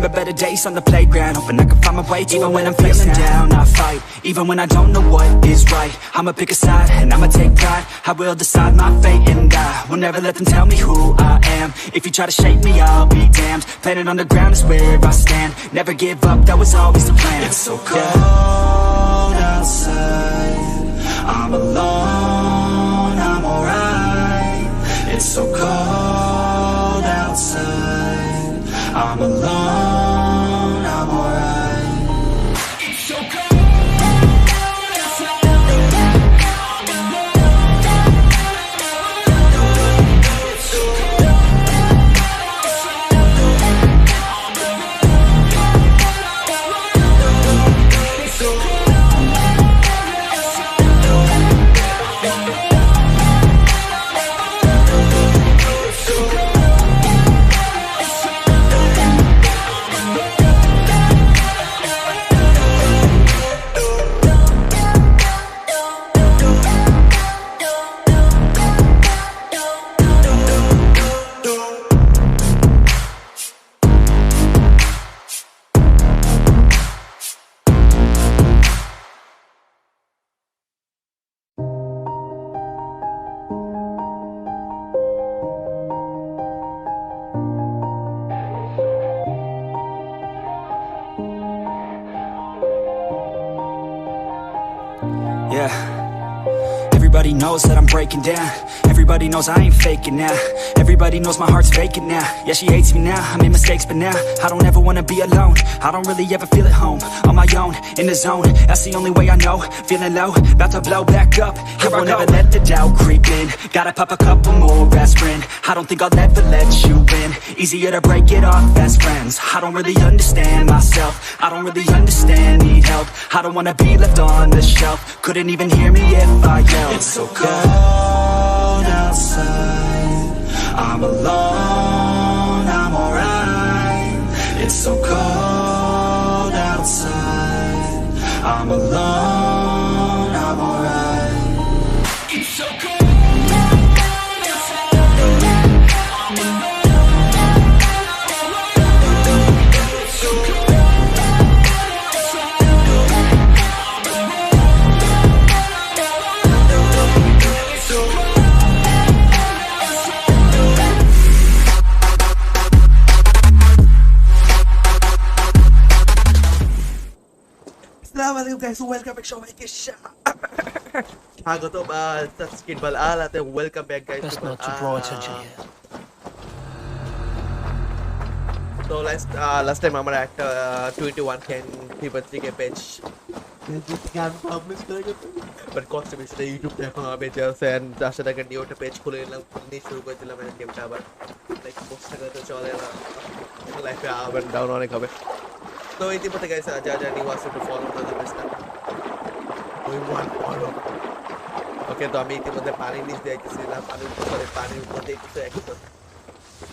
remember better days on the playground, hoping I can find my way. Even when I'm feeling down, I fight. Even when I don't know what is right, I'ma pick a side and I'ma take pride. I will decide my fate and I will never let them tell me who I am. If you try to shape me, I'll be damned. Planet on the ground is where I stand. Never give up, that was always the plan. It's so cold outside, I'm alone, I'm alright. It's so cold outside, I'm alone, I'm alright. It's so cold. Everybody knows that I'm breaking down. Everybody knows I ain't faking now. Everybody knows my heart's vacant now. Yeah, she hates me now, I made mistakes but now I don't ever wanna be alone. I don't really ever feel at home. On my own, in the zone, that's the only way I know. Feeling low, about to blow back up. I won't ever let the doubt creep in. Gotta pop a couple more aspirin. I don't think I'll ever let you in. Easier to break it off best friends. I don't really understand myself. I don't really understand, need help. I don't wanna be left on the shelf. Couldn't even hear me if I yelled. It's so cold outside, I'm alone, I'm alright. It's so cold outside, I'm alone, I'm alright. It's so cold. Assalamualaikum guys, welcome back to my channel. Swagotom sa Creed Valhalla at welcome back guys. Best not to draw attention here. So last time আমরা একটা 21 3 কে page গান publish করে গেছি, but concept YouTube এখন হবে চলছে and তার সাথে একটা নিউ একটা পেজ খুলে নিলাম, নিয়ে শুরু করে দিলাম এই গেমটা আবার লাইক পোস্ট করতে চলে না, লাইফে আপ এন্ড ডাউন অনেক হবে। তো ইতিমধ্যে গাইস যা নিউ আসছে একটু ফলো করে দেবেন পেজটা, ওই ওয়ান ফলো। ওকে, তো আমি ইতিমধ্যে পানির নিচ দিয়ে যাইতেছিলাম, পানির উপর দিয়ে কিছু একটা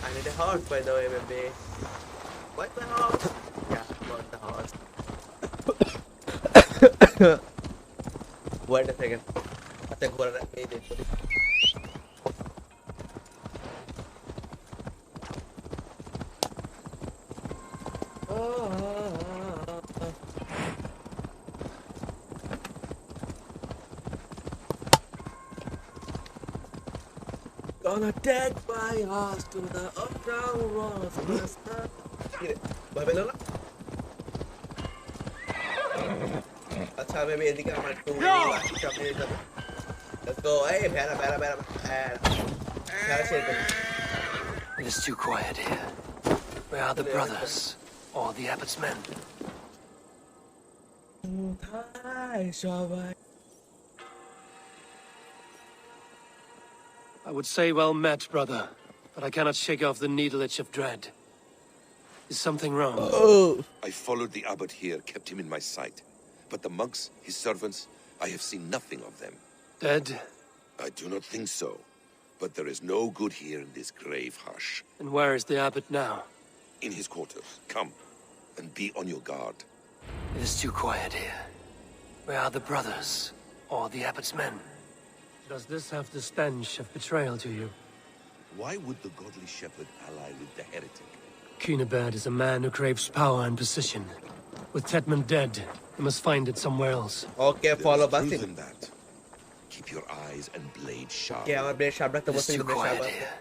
I need a horse by the way, baby. What the horse? Yeah, what the horse? Wait a second. I think what I made it. Gonna take my horse to the underground walls. Valhala? अच्छा मैं भी यदि का हमारे to let's go. Hey, bera. It is too quiet here. Where are the brothers or the abbot's men? I would say well met, brother, but I cannot shake off the needle itch of dread. Is something wrong? Oh. I followed the abbot here, kept him in my sight. But the monks, his servants, I have seen nothing of them. Dead? I do not think so. But there is no good here in this grave hush. And where is the abbot now? In his quarters. Come, and be on your guard. It is too quiet here. Where are the brothers or the abbot's men? Does this have the stench of betrayal to you? Why would the godly shepherd ally with the heretic? Cunibert is a man who craves power and position. With Tetman dead, he must find it somewhere else. Okay, follow There is truth Basim. in that. Keep your eyes and blade sharp. Okay, আমার blade sharp রাখতে It's বলতে too blade sharp quiet আছে here.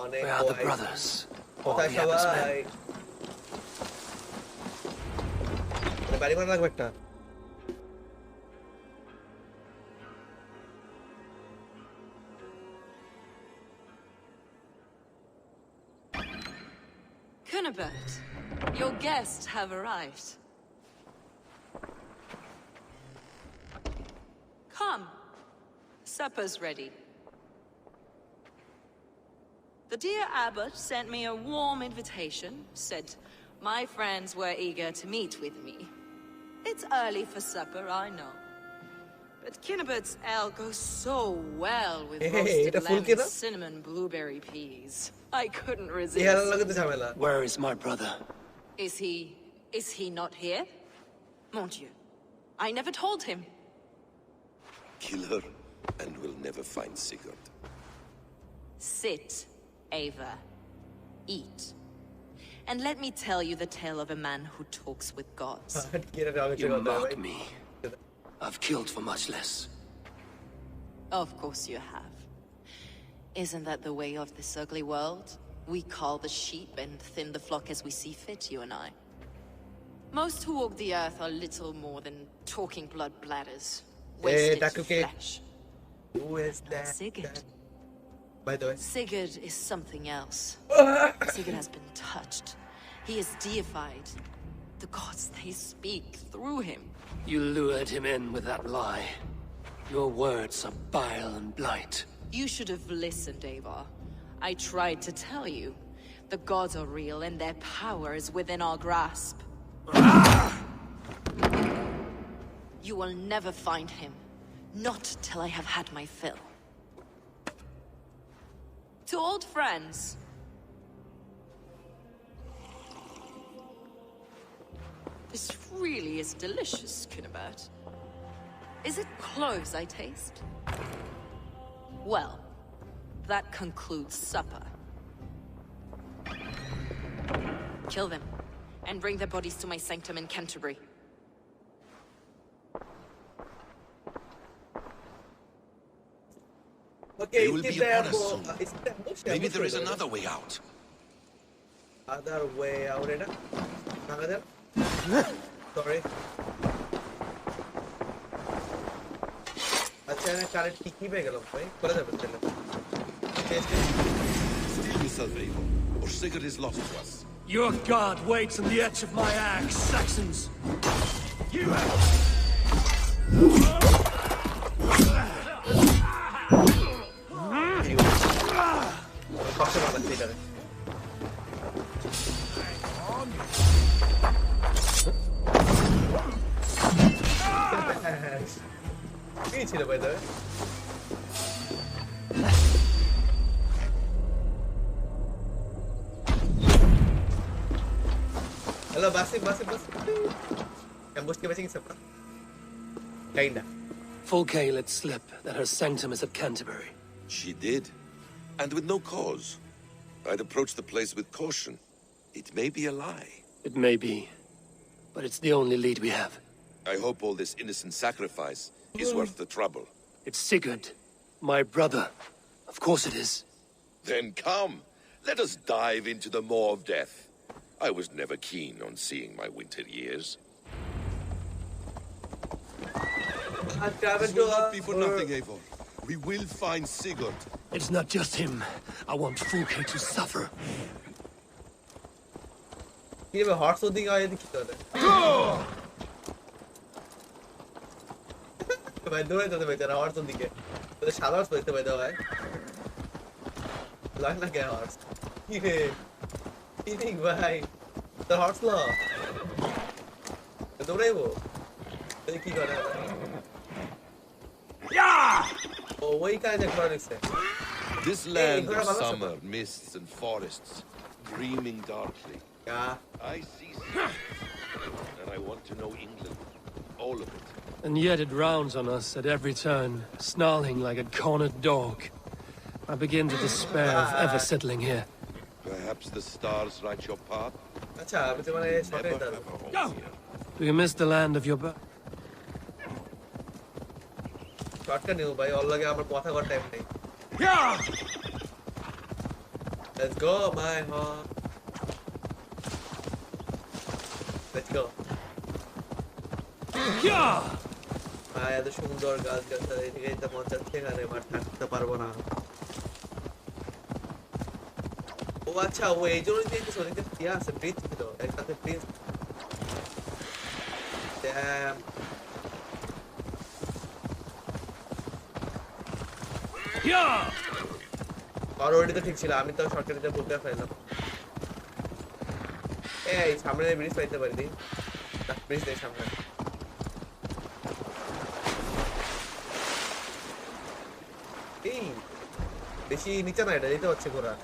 অনেক Where are the quiet. brothers? All কোথায় the Abbot's men? সবাই বাড়ি বানা লাগবে একটা Cunibert, your guests have arrived. Come. Supper's ready. The dear abbot sent me a warm invitation, said my friends were eager to meet with me. It's early for supper, I know. But Cunibert's ale goes so well with Hey, roasted এটা ফুল lamb কিনা? and cinnamon blueberry peas. I couldn't এই resist. হেলার লাগে তো ঝামেলা Where is my brother? Is he not here? Mon Dieu, I never told him. Kill her, and we'll never find Sigurd. Sit, Eivor. Eat. And let me tell you the tale of a man who talks with gods. You mock me. I've killed for much less. Of course you have. Isn't that the way of this ugly world? We cull the sheep and thin the flock as we see fit, you and I. Most who walk the earth are little more than talking blood bladders, wasted to Takuke. flesh. Who is that? Sigurd. By the way Sigurd is something else. Sigurd has been touched. He is deified. The gods, they speak through him. You lured him in with that lie. Your words are bile and blight. You should have listened, Eivor. I tried to tell you. The gods are real and their power is within our grasp. You will never find him. Not till I have had my fill. To old friends. This really is delicious, Cunibert. Is it cloves I taste? Well, that concludes supper. Kill them, and bring their bodies to my sanctum in Canterbury. Okay, They will is be there upon us soon. is there ambush? Maybe there is Ambush another way out. other way out এটা ভাঙা দেন sorry আচ্ছা এখানে current কি পেয়ে গেলাম ভাই করে যাবে তাহলে Steel yourself, Eivor, or Sigurd is lost to us. Your god waits on the edge of my axe, Saxons. You পাশে মারলাম এটারে কি ছিল ভাই দাদা Hello, Basim. Ambush ke bachenge sabna. Kinda. Fulke let slip that her sanctum is at Canterbury. She did, and with no cause. I'd approach the place with caution. It may be a lie. It may be, but it's the only lead we have. I hope all this innocent sacrifice is worth the trouble. It's Sigurd, my brother. Of course it is. Then come, let us dive into the maw of death. I was never keen on seeing my winter years. Travel This to will not be for nothing, Eivor. We will find Sigurd. It's not just him. I want Fulke to suffer. কি হবে horse ওদিকে আয় দেখি তাহলে ভাই দৌড়ে যেতে বেচারা হর্স ওদিকে তো সাদা হর্স পেতে পাই দাও ভাই লাগ না কে হর্স কি রে ঠিক ভাই তোর হর্স ল দৌড়াইবো তুই কি করে ও ওই কাজ একবার দেখছে This land Eivor of Varinsdottir. summer, mists and forests, dreaming darkly. I see Sigurd, and I want to know England, all of it. And yet it rounds on us at every turn, snarling like a cornered dog. I begin to despair of ever settling here. Perhaps the stars write your path? আচ্ছা আমি তো মানে শর্টে Never নিতে have পারবো a home here. Do you miss the land of your birth? শর্টটা নিও ভাই ওর লাগে আমার কথা করার টাইম নেই Let's go my heart Let's go ভাই এত সুন্দর গাছ গাছালি এদিকে যেতে মন চাচ্ছে এখানে বাট থাকতে পারবো না ও আচ্ছা ও এই জন্যই দেখতেছ ওদিকে ইয়ে আছে ব্রিজ ছিল একসাথে ব্রিজ Damn অলরেডি তো ঠিক ছিল আমি তো শর্টকাটে বলতে পারলাম এই সামনে ব্রিজ পাইতে পারি দি ব্রিজ নেই সামনে এই বেশি নিচে না এটা যেতে হচ্ছে ঘোরা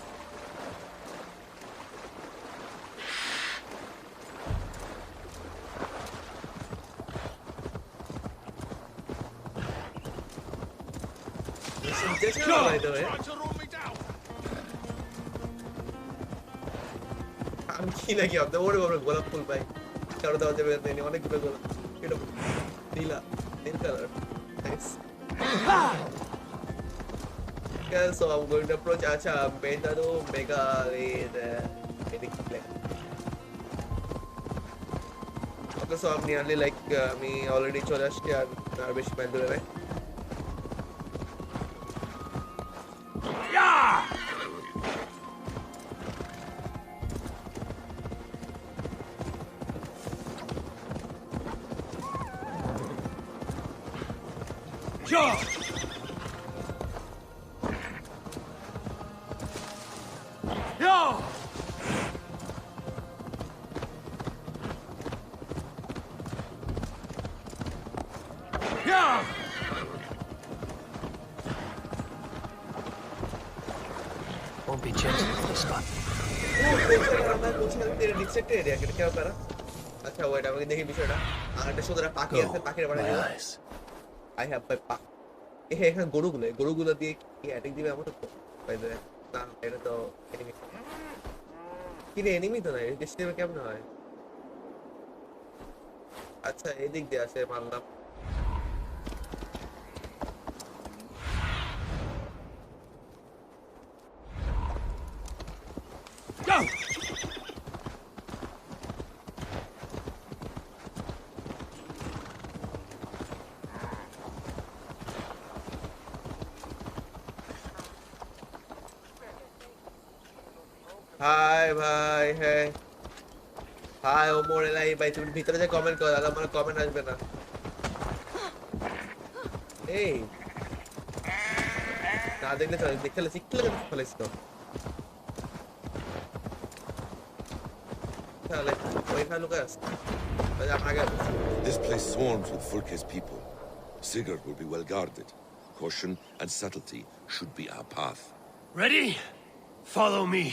আমি কি নাকি আপনি ওরে ওরে গোলাপ ফুল পাই কারো দেওয়া যাবে না অনেকগুলো গোলাপ এটা নীলা নীল colour nice Okay, so I'm going to approach acha beta do mega medic play. Okay, so I'm nearly like me already chole ashche ar beshi time dure nai. Won't be gentle with this one. तेरे district area के क्या करा अच्छा वो এটা আমাকে দেখি বিষয়টা আর একটা সুন্দর পাখি আছে পাখির বাড়ি যাও আই হ্যাভ বাই পাক এখানে গরুগুলো দিয়ে কি অ্যাটাক দিবে আমার তো বাই দ্য না এটা তো এনিমি কি রে এনিমি তো না এই সিস্টেমে কেমন হয় আচ্ছা এদিক দিয়ে আসে মারলাম Go! হাই ভাই হ্যাঁ হাই ও মোরে লাই ভাই তুমি ভিতরে যে কমেন্ট করো দাদা আমার কমেন্ট আসবে না এই না দেখলে চলে দেখলে শিখলে ফেলেছ তো তাহলে ওইখানে লুকাস বাজা আগে This place swarms with Fulke's people. Sigurd will be well guarded. Caution and subtlety should be our path. Ready? Follow me.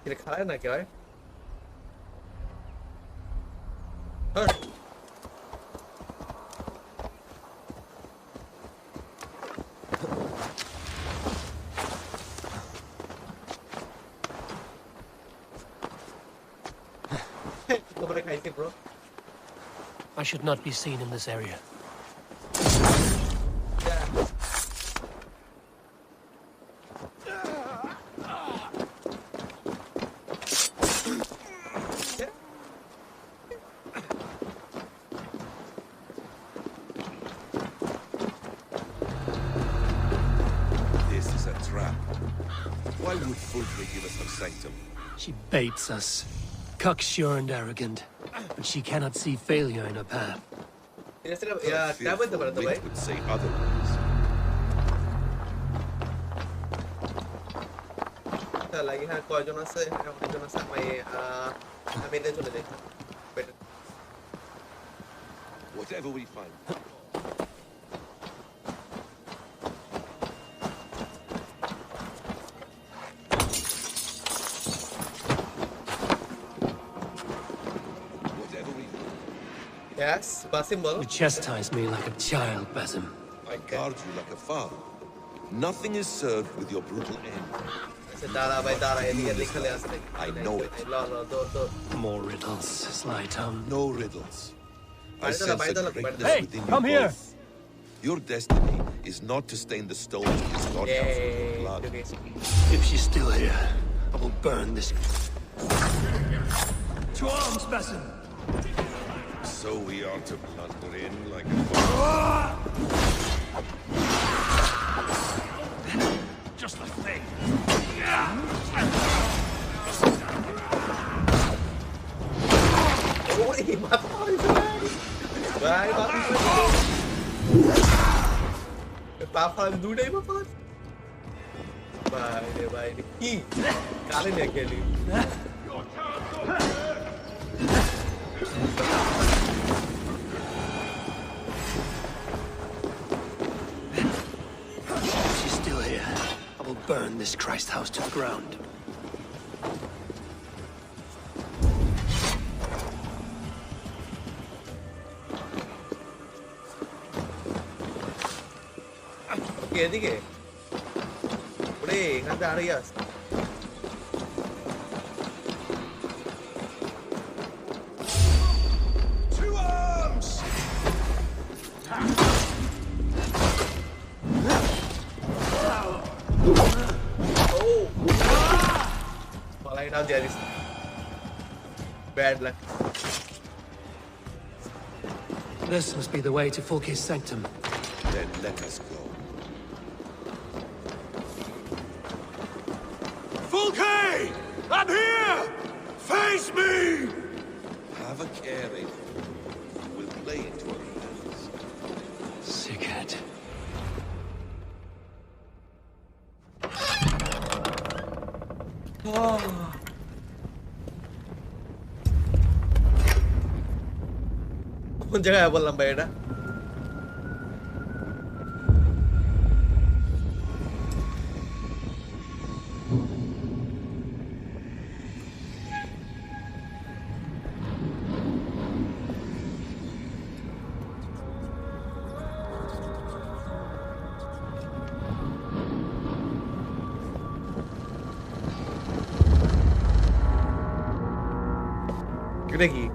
ये खा है ना क्या है bro. I should not be seen in this area. Why would Fulke give us a sanctum? She baits us. Cocksure and arrogant. But she cannot see failure in her path. Wit would say otherwise. Whatever we find. Yes, possible. You chastise me like a child, Basim. I guard you like a father. Nothing is served with your brutal end. I know it. More riddles, sly tongue. No riddles. I sense a greatness Hey, within come you here. both. Your destiny is not to stain the stones of this godhouse with your blood. If she's still here, I will burn this. To arms, Basim! So we are to plunder in like a Just the thing. If she's still here, I will burn this Christ house to the ground. এদিকে ওরে এখানে দাঁড়িয়ে আছে Now there is bad luck. This must be the way to Fulke's sanctum. Then let us go. Fulke! I'm here! Face me! Have a care, Eivor. We'll play into our hands. Sickhead. কোন জায়গায় বললাম ভাই এটা এটা কি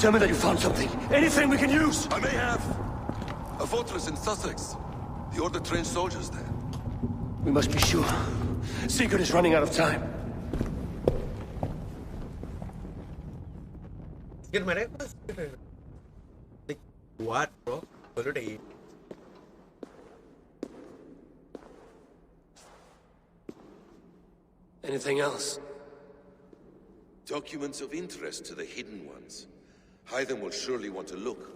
Tell me that you found something. Anything we can use. I may have. A fortress in Sussex. The Order trained soldiers there. We must be sure. Secret is running out of time. Get my what, bro? Anything else? Documents of interest to the hidden ones. Hyden will surely want to look.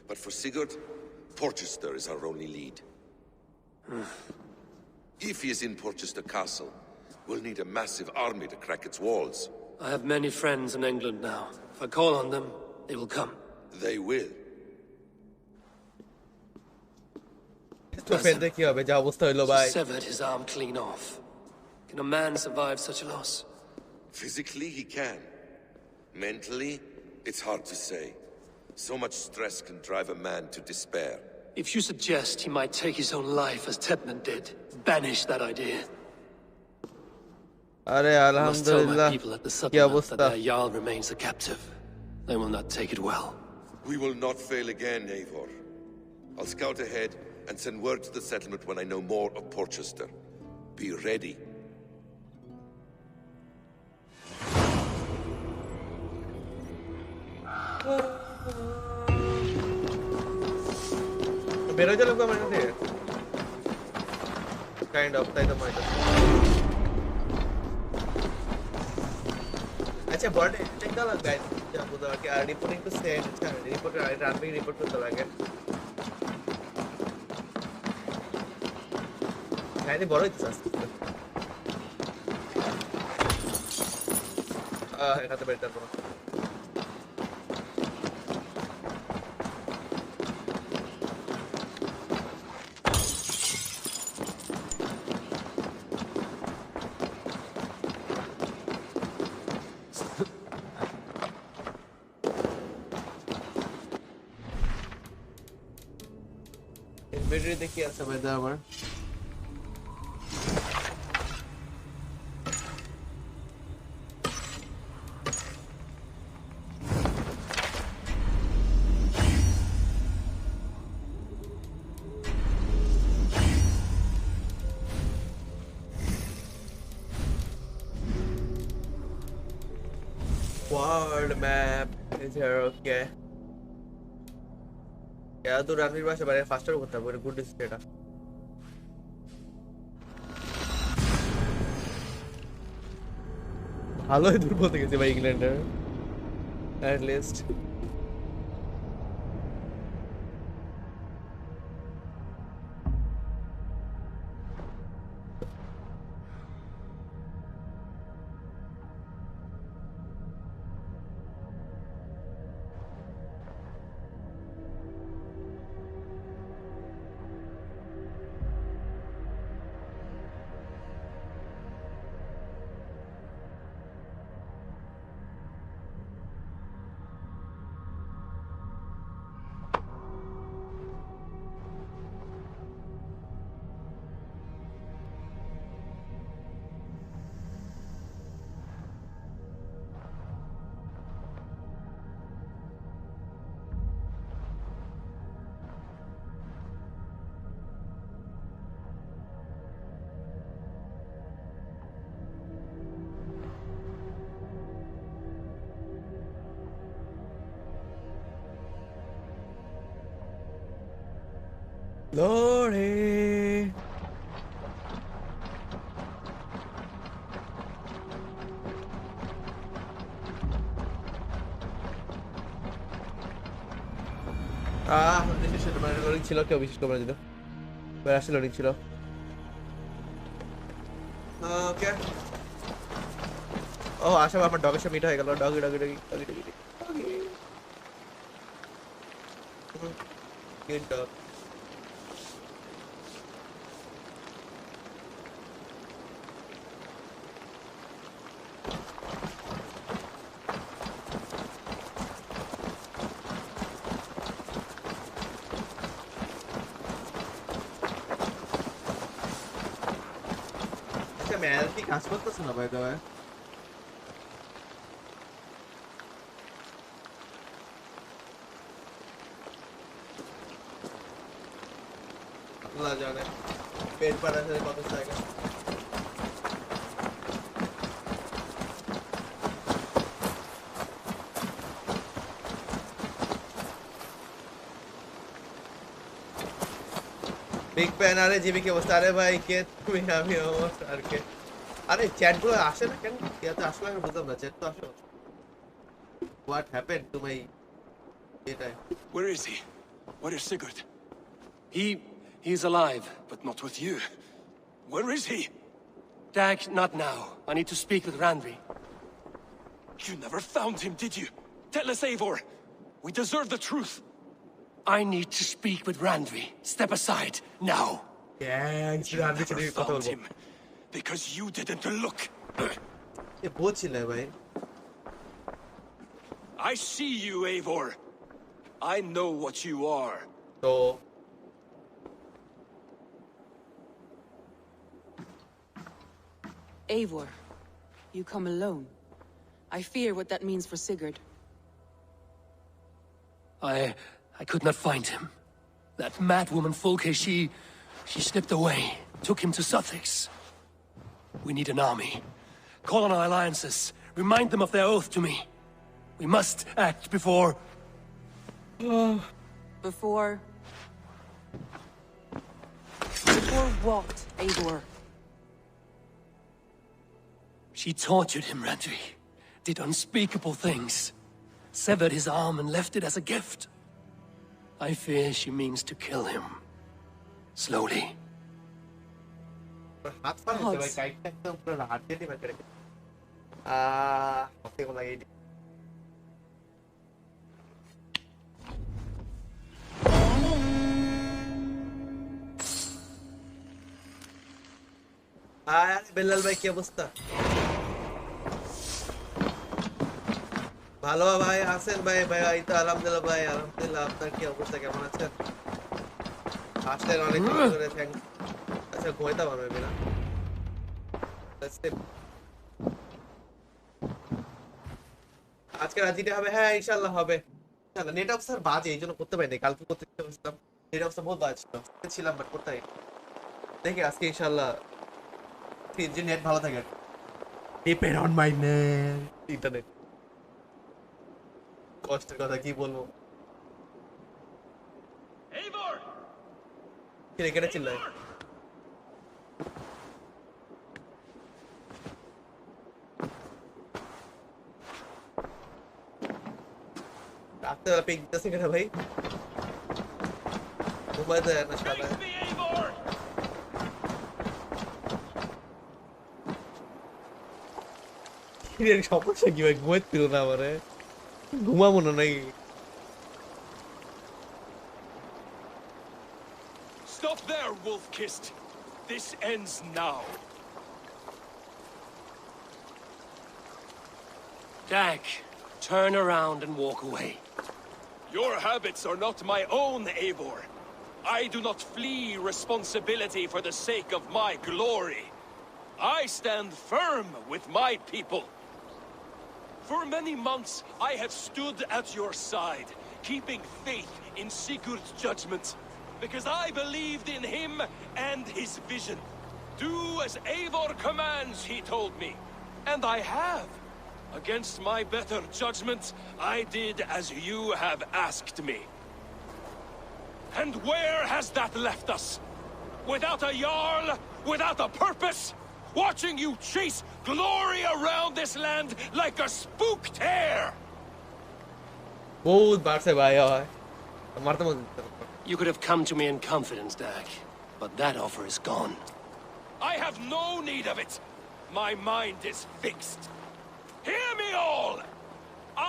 But for Sigurd, Porchester is our only lead. If he is in Porchester Castle, we'll need a massive army to crack its walls. I have many friends in England now. If I call on them, they will come. They will. Severed his arm clean off. Can a man survive such a loss? Physically, he can. Mentally, it's hard to say. So much stress can drive a man to despair. If you suggest he might take his own life as Tepman did, banish that idea. I must tell my people at the settlement that their Jarl remains a captive. They will not take it well. We will not fail again, Eivor. I'll scout ahead and send word to the settlement when I know more of Porchester. Be ready. বেরোয় চলে আমার কাছে kind of তাই তো mind আচ্ছা বড় technical guide যা বলতে আর কি আর রিপোর্টিং টু সেন্ড আচ্ছা রিপোর্ট রানবিং রিপোর্ট করতে লাগে গাইড বড় হইছে এখানে বেটার বড় ব্যাটারি দেখি আছে ভাই দা আমার world map is here. Okay. Yeah, to run with my faster with a very good data. Hello, I do both things by Englander. At least. Glory. This is my loading chilo ke wish kobra dilo. Where is loading chilo? Okay. Oh, asha amar dog eshe meet hoye gelo doggy. Good dog. কাজ করতেছ না ভাই দাও আল্লাহ জানে পেট পাড়া সাথে কত জায়গা बिग फैन आ रहे जीबी के अवस्था रे भाई के তুমি আমি আর কে আরে চ্যাট গুলো আসে না কেন এটা তো আসলে আমি বুঝলাম না চ্যাট তো আসে what happened to my data where is he where is Sigurd he's alive but not with you where is he Dag not now I need to speak with Randvi you never found him did you tell us Eivor we deserve the truth I need to speak with Randvi. Step aside, now. Yeah, Randvi never found him, because you didn't look. I see you, Eivor. I know what you are. So... Eivor, you come alone. I fear what that means for Sigurd. I could not find him. That mad woman Folke, she slipped away, took him to Sussex. We need an army. Call on our alliances. Remind them of their oath to me. We must act before... Before what, Eivor? She tortured him, Randvi. Did unspeakable things. Severed his arm and left it as a gift. I fear she means to kill him. Slowly. Belal ভাই কি অবস্থা ভালো ভাই আছেন ভাই ভাই এই তো আলহামদুলিল্লাহ ভাই আলহামদুলিল্লাহ আপনার কি অবস্থা কেমন আছেন আসলে অনেক করে থ্যাঙ্ক আচ্ছা ঘুমাইতে পারবে না আজকে রাজিটা হবে হ্যাঁ ইনশাআল্লাহ হবে ইনশাআল্লাহ নেট অফিসার বাজে এইজন্য করতে পারিনি কালকে করতে চেয়েছিলাম নেট অফিসার বহুত বাজে ছিলাম বাট করতে পারিনি দেখি আজকে ইনশাআল্লাহ যে নেট ভালো থাকে depend on my net internet কষ্টের কথা কি বলবো Eivor! কে কেটে চিল্লায় রাতে বেলা পিক দিতেছে কেন ভাই ঘুমাই দেয় না শালা Face me, Eivor! এর সমস্যা কি ভাই ঘুমাইতে না আমারে ঘুমাবো না নাকি Stop there, wolf-kissed. This ends now. Dag, turn around and walk away. Your habits are not my own, Eivor. I do not flee responsibility for the sake of my glory. I stand firm with my people. For many months, I have stood at your side, keeping faith in Sigurd's judgment. Because I believed in him and his vision. Do as Eivor commands, he told me. And I have. Against my better judgment, I did as you have asked me. And where has that left us? Without a Jarl, without a purpose? Watching you chase glory around this land like a spooked hare! বহুত বাড়ছে ভাই হয় মারতে মন You could have come to me in confidence, Dag, but that offer is gone. I have no need of it. My mind is fixed. Hear me all!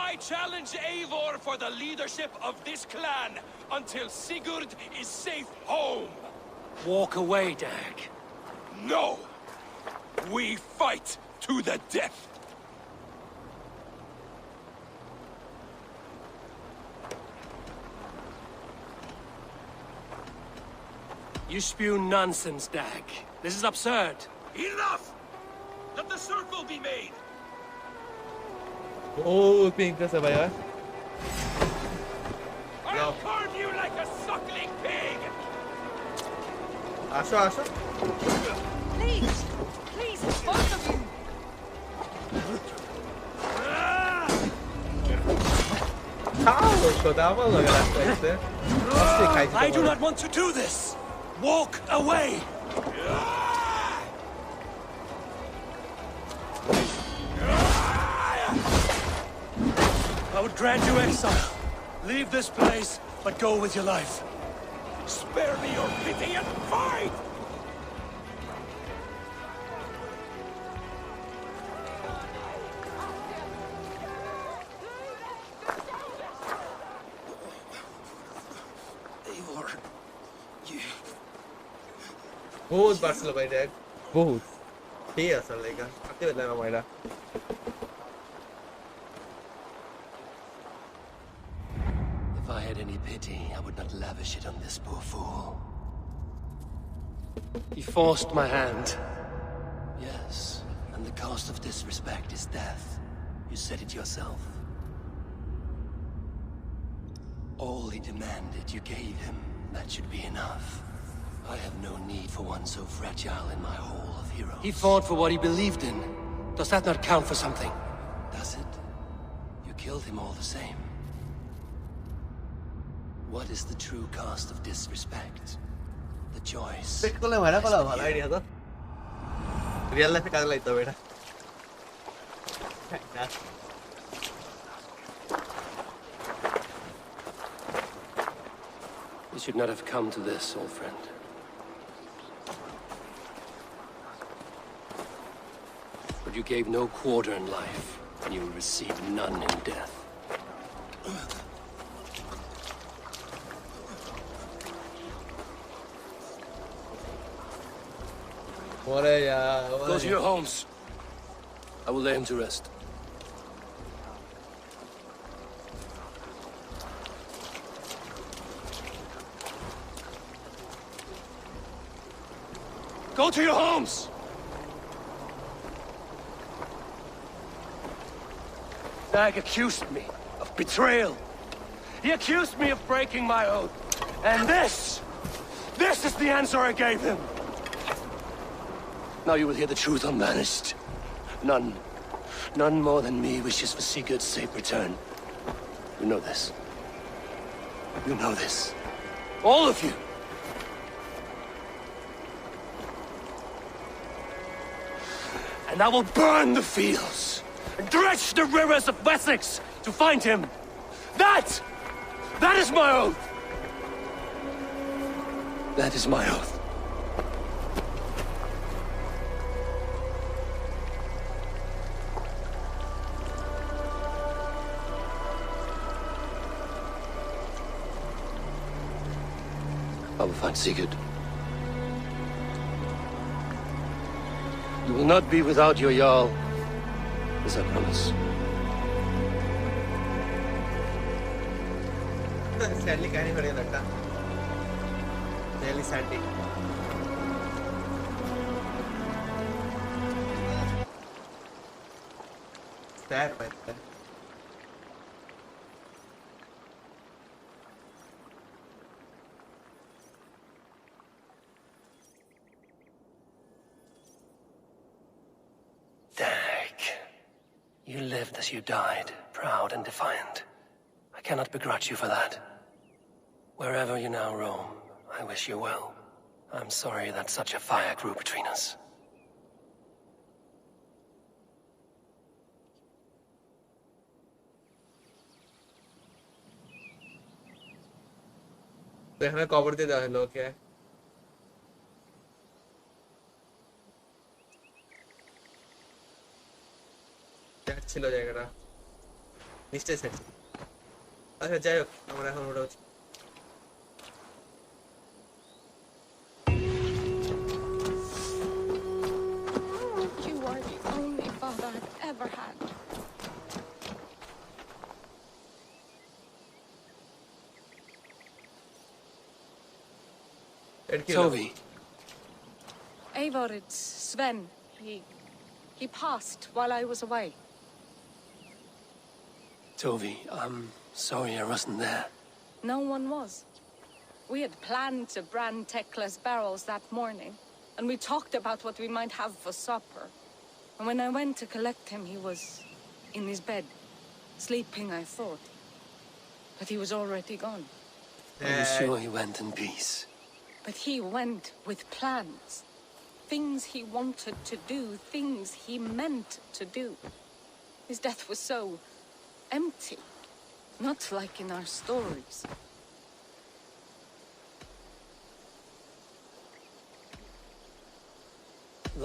I challenge Eivor for the leadership of this clan until Sigurd is safe home. Walk away, Dag. No! We fight to the death! You spew nonsense, Dag. This is absurd. Enough! Let the circle be made! বহুত ping দিতেছে ভাই হয় I'll carve you like a suckling pig! আসো আসো Please! Please, both of you! খাও কোদা ভালো লাগে রাস্তাতে আজকে খাইছি I do not want to do this! Walk away! I would grant you exile. Leave this place, but go with your life. Spare me your pity and fight! Eivor, you... বহুত বাড়ছিল ভাই দেখ বহুত ঠিক আছে লেগা আতে বেলা মাইরা If I had any pity, I would not lavish it on this poor fool. He forced my hand. Yes, and the cost of disrespect is death. You said it yourself. All he demanded, you gave him. That should be enough. I have no need for one so fragile in my hall of heroes. He fought for what he believed in. Does that not count for something? Does it? You killed him all the same. What is the true cost of disrespect? The choice. পেট করলে মারা কলা ভালো idea তো real লাইফে কাজে লাইতে হবে এটা You should not have come to this, old friend. But you gave no quarter in life, and you will receive none in death. Go to your homes. I will lay him to rest. Go to your homes! Dag accused me of betrayal. He accused me of breaking my oath. And this is the answer I gave him. Now you will hear the truth unbanished. None more than me wishes for Sigurd's safe return. You know this. You know this. All of you. And I will burn the fields and dredge the rivers of Wessex to find him. That is my oath. That is my oath. I will find Sigurd. You will not be without your Jarl, as I promise. Sadly, कहानी बढ़िया लगता. Really sadly. Sad, man. Dag, you lived as you died, proud and defiant. I cannot begrudge you for that. Wherever you now roam, I wish you well. I'm sorry that such a fire grew between us. तो हमें cover दे दो लोग क्या ছিল জায়গাটা নিশ্চয়ই set আচ্ছা যাই হোক আমরা এখন ওটা You are the only father I've ever had. Toby. Eivor, it's Sven. He passed while I was away. Toby, I'm sorry I wasn't there. No one was. We had planned to brand Tekla's barrels that morning, and we talked about what we might have for supper. And when I went to collect him, he was in his bed, sleeping, I thought. But he was already gone. Are you sure he went in peace? But he went with plans. Things he wanted to do, things he meant to do. His death was so empty, not like in our stories.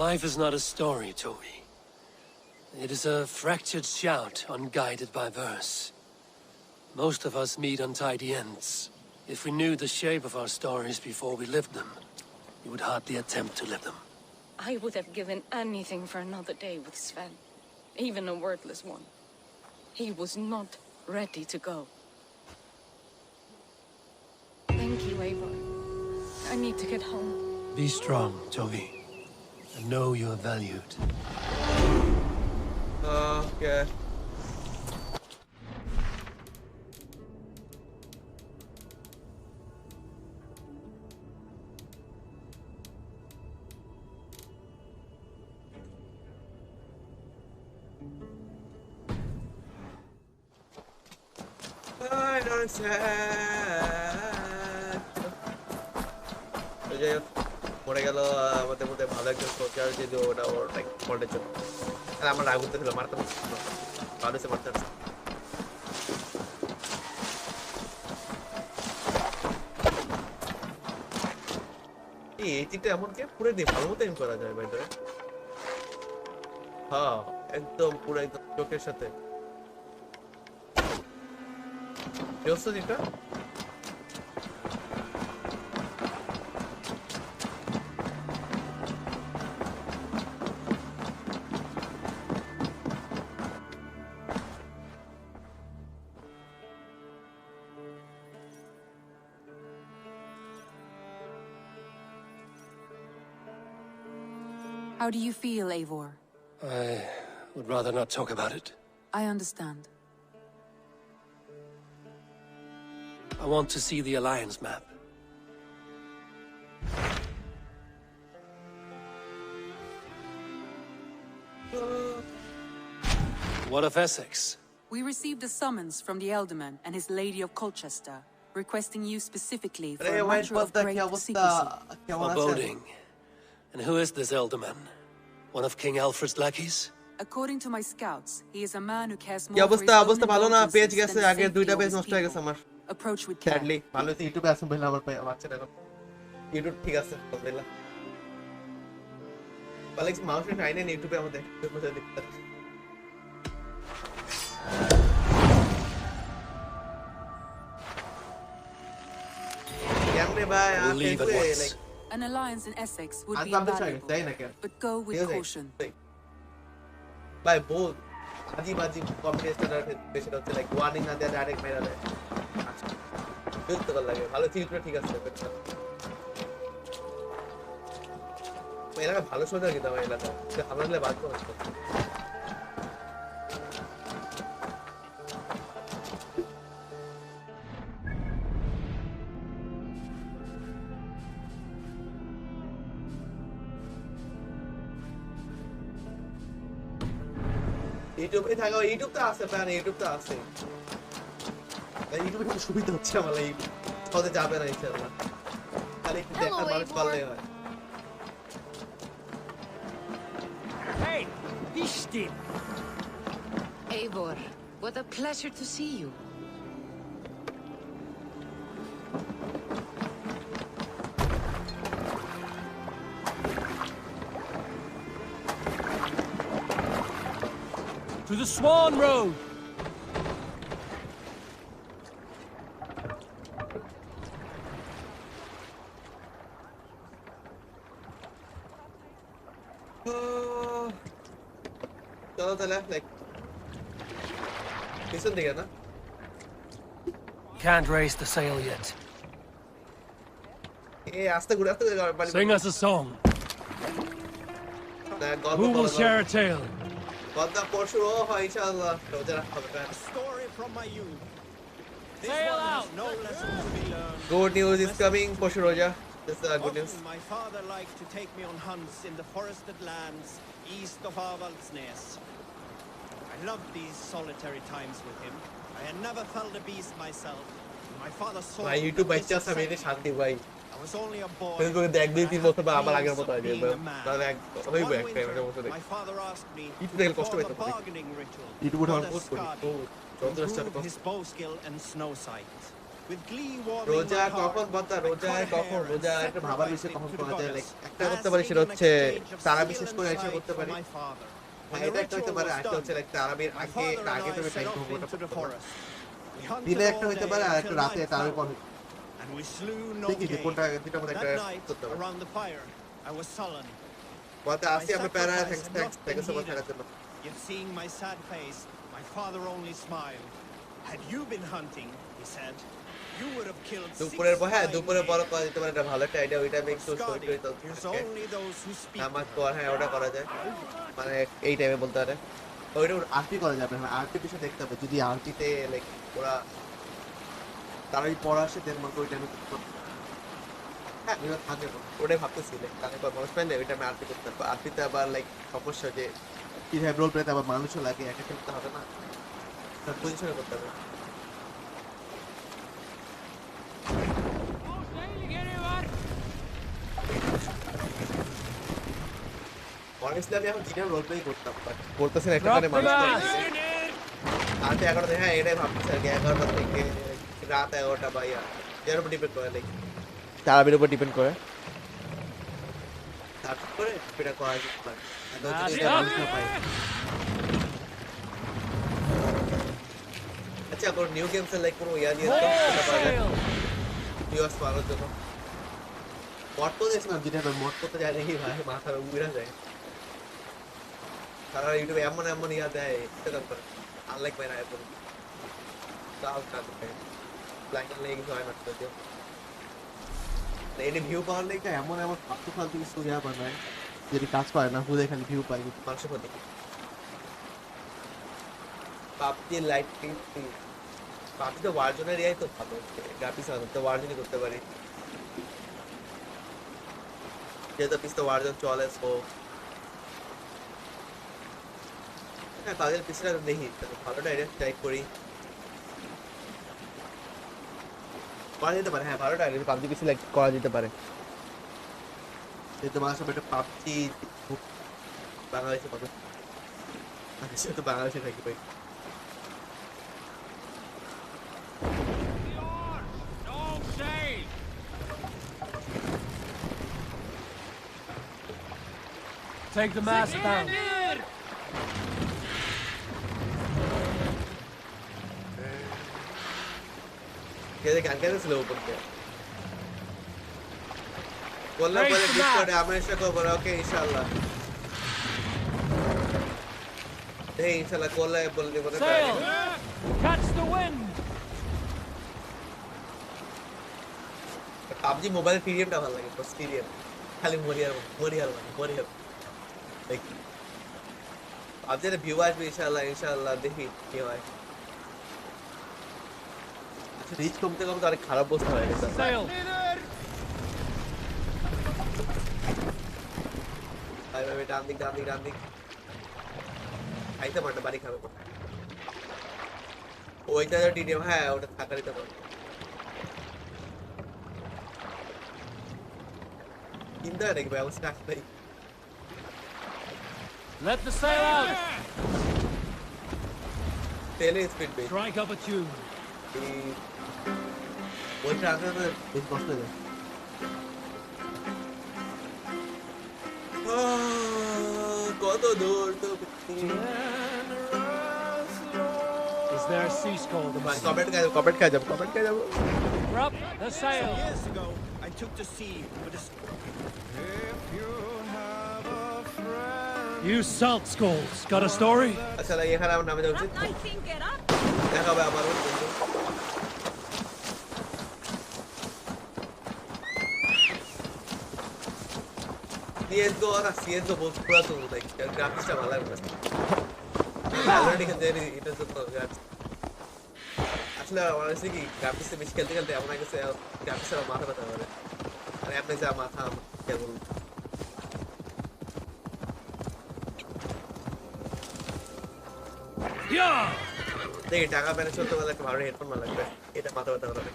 Life is not a story, Toby. It is a fractured shout, unguided by verse. Most of us meet untidy ends. If we knew the shape of our stories before we lived them, we would hardly attempt to live them. I would have given anything for another day with Sven, even a wordless one. He was not ready to go. Thank you, Eivor. I need to get home. Be strong, Toby, and know you are valued. Okay. I don't sad. তো যাই হোক মরে গেল আমাদের মধ্যে ভালো একজন soldier যদি ওটা ওর লাইক ফল্টের জন্য আর আমার রাগ উঠতে ছিল মারতে ভালো সে মারতে এই তিনটা এমন কে পুরো দিয়ে ভালো মতো এম করা যায় ভাই হ্যাঁ একদম পুরো একদম চোখের সাথে Yoksa değil mi? How do you feel, Eivor? I would rather not talk about it. I understand. I want to see the Alliance map. What of Essex? We received a summons from the Elderman and his Lady of Colchester, requesting you specifically for a matter of great secrecy. Foreboding. And who is this Elderman? One of King Alfred's lackeys? According to my scouts, he is a man who cares কি more for his অবস্থা own অবস্থা ভালো না indulgences page than গেছে the আগে safety দুইটা of page his নষ্ট হয়ে গেছে people. আমার Approach with care. স্যাডলি ভালো হচ্ছে ইউটিউবে আসুন ভালো আমার বাচ্চা দেখো ইউটিউব ঠিক আছে আলহামদুলিল্লাহ পালেক্স মাউসে টাইনে ইউটিউবে আমাদের দেখতে কেমনে ভাই Leave at once. An alliance in Essex would be আজকে invaluable, তাই না কেন but go with caution. ভাই বহুত আজি বাজি কম্পিটিশন আর বেশি হচ্ছে লাইক ওয়ার্নিং না দেয় ডাইরেক্ট মেরা দেয় বিরক্ত কর লাগে ভালো চিত্র ঠিক আছে এলাকা ভালো সোজা কিন্তু আমার এলাকা আমরা হলে বাদ করতে ইউটিউবে থাকা ইউটিউব তো আছে প্যান ইউটিউব তো আছে ইউটিউবে খুব সুবিধা হচ্ছে আমার ইউটিউব সহজে যাবে না ইনশাআল্লাহ খালি একটু দেখার মানুষ পারলে হয় Hey, be still. Eivor, what a pleasure to see you. To the Swan Road. চলো তাহলে লাইক পিছন দিকে না Can't raise the sail yet. এই আস্তে ঘুরে Sing us a song. Who will share a tale? গল্প পরশু হয় ইনশাআল্লাহ রোজা রাখতে হবে A story from my youth. This Sail one has out. no lessons to be learned. Good news is coming পরশু রোজা this is good news Often my father liked to take me on hunts in the forested lands east of Avaldsnes. I loved these solitary times with him. I had never felt a beast myself. My father saw ভাই YouTube বাচ্চা আছে আমি শান্তি ভাই I was only a boy. ফেসবুকে দেখ দুই তিন বছর বা আমার আগের মতো হয়ে যাবে Being a man. তাহলে হইব One একটা winter, বছর my father asked me YouTube to দেখলে কষ্ট perform পেতে a পারি bargaining ritual ইউটিউব for আমার the পোস্ট করি Skadi, তো to যন্ত্রটা improve his bow skill and snow sight. With glee warming রোজা my কখন heart, বলতা I রোজা cut a কখন hair and রোজা একটা ভাবার বিষয় sacrificed কখন it to করা the যায় লাইক goddess, একটা করতে পারি সেটা asking an হচ্ছে exchange of তারা skill বিশেষ and করে একটা sight করতে from পারি my father. R When the এটা একটা হতে ritual পারে was একটা হচ্ছে done, লাইক তারাবির my আগে father and আগে I তুমি set time off ঘুমোটা into the forest. We hunted দিনে একটা all হইতে day পারে আর একটা until রাতে night তারাবির fell, পর and we slew no দেখি যে game. কোনটা দুটার মধ্যে That একটা night, করতে পারে around the fire, I was sullen. বলতে My আসি আমরা প্যারা sacrifice thanks had not thanks been so much heeded. থাকার জন্য Yet seeing my sad face, my father only smiled. Had you been hunting, he said, you would have killed 6 দুপুরের পর হ্যাঁ fine দুপুরের পর deer. করা যেতে পারে এটা ভালো একটা আইডিয়া ওইটা আমি একটু Skadi করে তো is only those who speak. নামাজ পর হ্যাঁ ওটা করা যায় মানে এই টাইমে বলতে পারে ওইটা আরটি করা যাবে না আরটি বিষয় দেখতে হবে যদি আরটিতে লাইক ওরা তারাই পড়া আসে দেন মনে ওই টাইমে হ্যাঁ এবার থাকে ওটাই ভাবতেছি লাইক তাহলে পর মানুষ পাইলে ওই টাইমে আরটি করতে পারবো আরটিতে আবার লাইক সমস্যা যে কীভাবে রোল প্লেতে আবার মানুষও লাগে একা খেলতে হবে না তার পজিশনে করতে হবে অনেস্টলি আমি এখন জিটার রোল প্লেই করতাম বাট করতেছি না একটা মানে মানুষ আটে 11টা হ্যাঁ এটাই ভাবতেছি আর কি 11টা থেকে রাত 11টা বা এর উপর ডিপেন্ড করে লাইক তারাবির উপর ডিপেন্ড করে তারপরে এটা করা যেতে পারে আচ্ছা কোনো নিউ গেমস লাইক কোনো ইয়া দিয়ে ভিউয়ার্স পাওয়ার জন্য মড তো দেখছিলাম যেটা মড করতে যায় দেখি ভাই মাথা উড়ে যায় তারা ইউটিউবে এমন এমন ইয়া দেয় সেটা করে আনলাইক মাই না এখন তাও না করতে লাইক লেগে হয় না তো এডি ভিউ পাওয়ার লেগে এমন এমন ফালতু ফালতু কিছু ইয়া বানায় যদি কাজ করে না হুদে খালি ভিউ পাই মানুষের প্রতি পাবজি লাইটিং পাবজি তো ওয়ারজোনের এরিয়াই তো ভালো গ্রাফিক্স আছে তো ওয়ারজোনই করতে পারি যেহেতু পিসতে ওয়ারজন চলে সো হ্যাঁ কাজের পিছনে দেখি ভালোটা এটা ট্রাই করি করা যেতে পারে হ্যাঁ ভালোটা পাবজি পিছনে করা যেতে পারে যেহেতু মানুষের একটা পাবজি বাংলাদেশে পাবে তো বাংলাদেশে থাকি ভাই Take the mast down. कैसे क्या कैसे स्लो ऊपर के बोलना बोले डिस्कॉर्ड हमेशा को बोलो ओके इंशाल्लाह नहीं इंशाल्लाह कॉल है बोलने बोले Catch the wind. PUBG mobile TDM টা ভালো লাগে বস टीडीएम খালি মরিয়ার লাইক আপনাদের ভিউ আসবে ইনশাআল্লাহ দেখি কি হয় আচ্ছা রিচ কমতে কমতে অনেক খারাপ অবস্থা হয়ে গেছে ভাই ভাই ডান দিক খাইতে পারটা বাড়ি খাবে ওইটা টিডিএম হ্যাঁ ওটা থাকারই তো পারে চিন্তা নাকি ব্যবস্থা নাই Let the sail out. Tele speed base. Strike up a tune. What transfer is possible? কত দূর তো Is there a sea skull? Comment খাই যাব Drop the sail. Years ago, I took to sea with a... If you have a friend... You salt skulls. Got a story? আচ্ছা এখানে আমার নামে যাচ্ছে দেখা হবে আমার CSGO और CSGO बहुत पूरा तो लाइक ग्राफिक्स টা ভালো লাগে অলরেডি খেলতে এটা তো আসলে অনেস্টলি কি গ্রাফিক্স বেশি খেলতে আমার কাছে গ্রাফিক্স এর মাথা ব্যথা করে আর আপনি যা মাথা কেবল দেখি টাকা ম্যানেজ করতে গেলে একটা ভালো হেডফোন না লাগবে এটা মাথা ব্যথা করে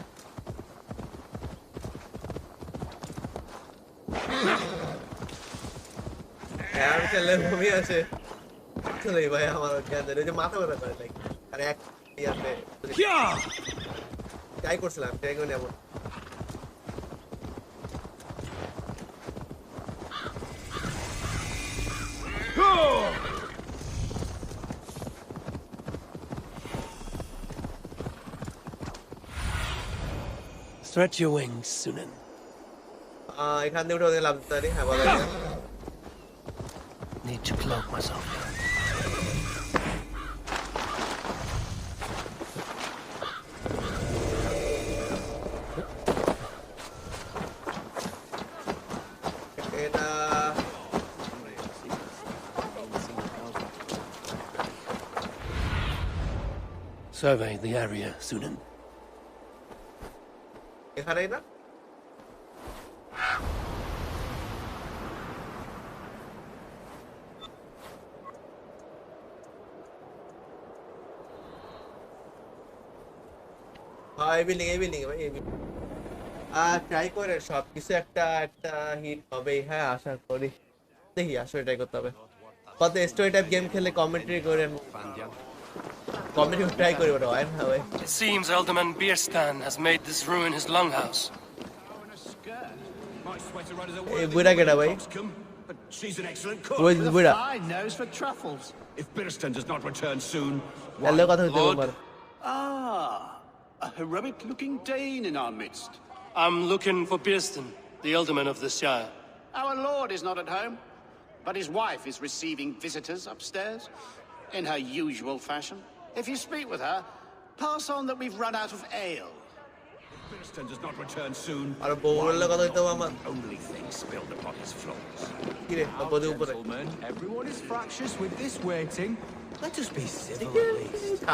আর খেললে ঘুমিয়ে আসে চলে ভাই আমার জ্ঞান যে মাথা ব্যথা করে লাইক আর এক ইয়াতে ট্রাই করছিলাম ট্রাই করে নেব Stretch your wings, Sunan. এখান থেকে উঠে লাভ দিতে পারি হ্যাঁ বলা যায় Need to cloak myself. এটা Survey the area, Sunan. এখানেই না এই বিল্ডিং ভাই এই ট্রাই করে সব কিছু একটা হিট হবেই হ্যাঁ আশা করি দেখি আসলে ট্রাই করতে হবে কত স্টোরি টাইপ গেম খেলে কমেন্ট্রি করেন কমেন্ট্রি ট্রাই করি ওটা হয় না ভাই It seems Elderman Bierstan has made this ruin his longhouse. এই বুড়া কেডা ভাই But she's an excellent cook. ওই বুড়া Fine nose for truffles. If Bierstan does not return soon, hello কথা হইতে পারে a heroic-looking Dane in our midst. I'm looking for Bierstan, the Elderman of the Shire. Our lord is not at home, but his wife is receiving visitors upstairs in her usual fashion. If you speak with her, pass on that we've run out of ale. If Bierstan does not return soon, আর বউর কথা হইতে আমার only thing spilled upon his floors. Gentlemen, everyone is fractious with this waiting. Let us be civil at least.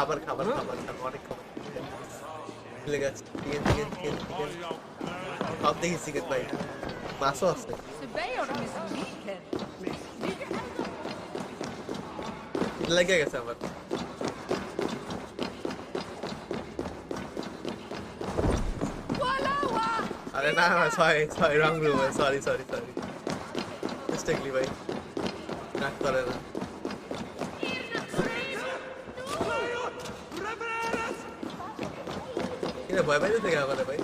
Sorry, wrong room. Sorry. Mistakenly, bhai. Not correct. ये भाई भाई देखा आपने भाई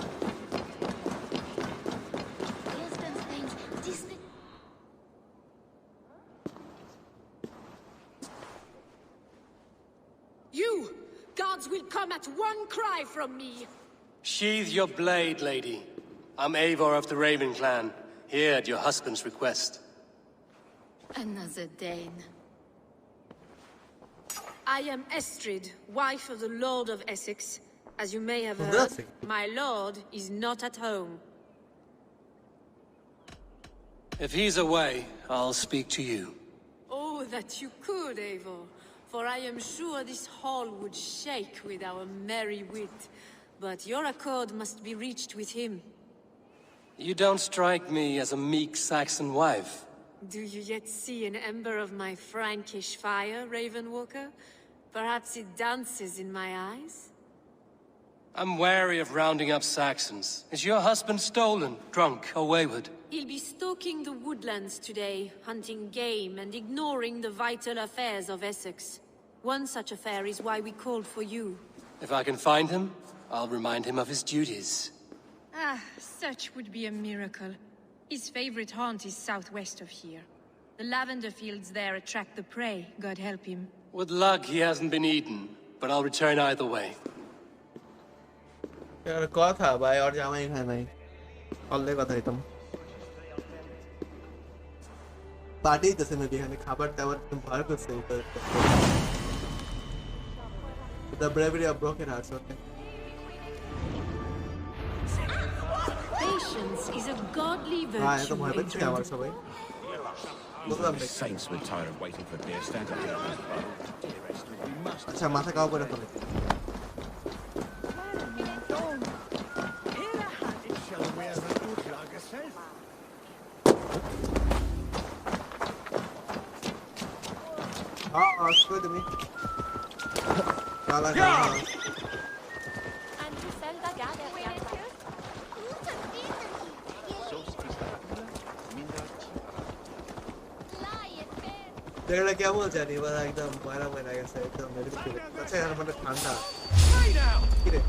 You gods will come at one cry from me. Sheathe your blade, lady. I'm Eivor of the Raven clan, here at your husband's request. Another Dane. I am Estrid, wife of the Lord of Essex. As you may have heard, my lord is not at home. If he's away, I'll speak to you. Oh, that you could, Eivor. For I am sure this hall would shake with our merry wit. But your accord must be reached with him. You don't strike me as a meek Saxon wife. Do you yet see an ember of my Frankish fire, Ravenwalker? Perhaps it dances in my eyes? I'm wary of rounding up Saxons. Is your husband stolen, drunk, or wayward? He'll be stalking the woodlands today, hunting game and ignoring the vital affairs of Essex. One such affair is why we called for you. If I can find him, I'll remind him of his duties. Ah, such would be a miracle. His favorite haunt is southwest of here. The lavender fields there attract the prey, God help him. With luck, he hasn't been eaten, but I'll return either way. यार कौन था भाई और जामा ही खाना ही ऑलले कथा ही तुम party जैसे में भी हमें खाबर टावर तुम बाहर कुछ से ऊपर the bravery of broken hearts okay Patience is a godly virtue. हाँ ये तो बहुत अच्छी आवाज़ है भाई The saints were tired of waiting for beer standing here. अच्छा माथा काव पर रखो हाँ स्क्वाड में काला काला तेरे क्या बोल जानी बता एकदम मारा मैंने कैसे एकदम मेरे को अच्छा यार मतलब ठंडा किरे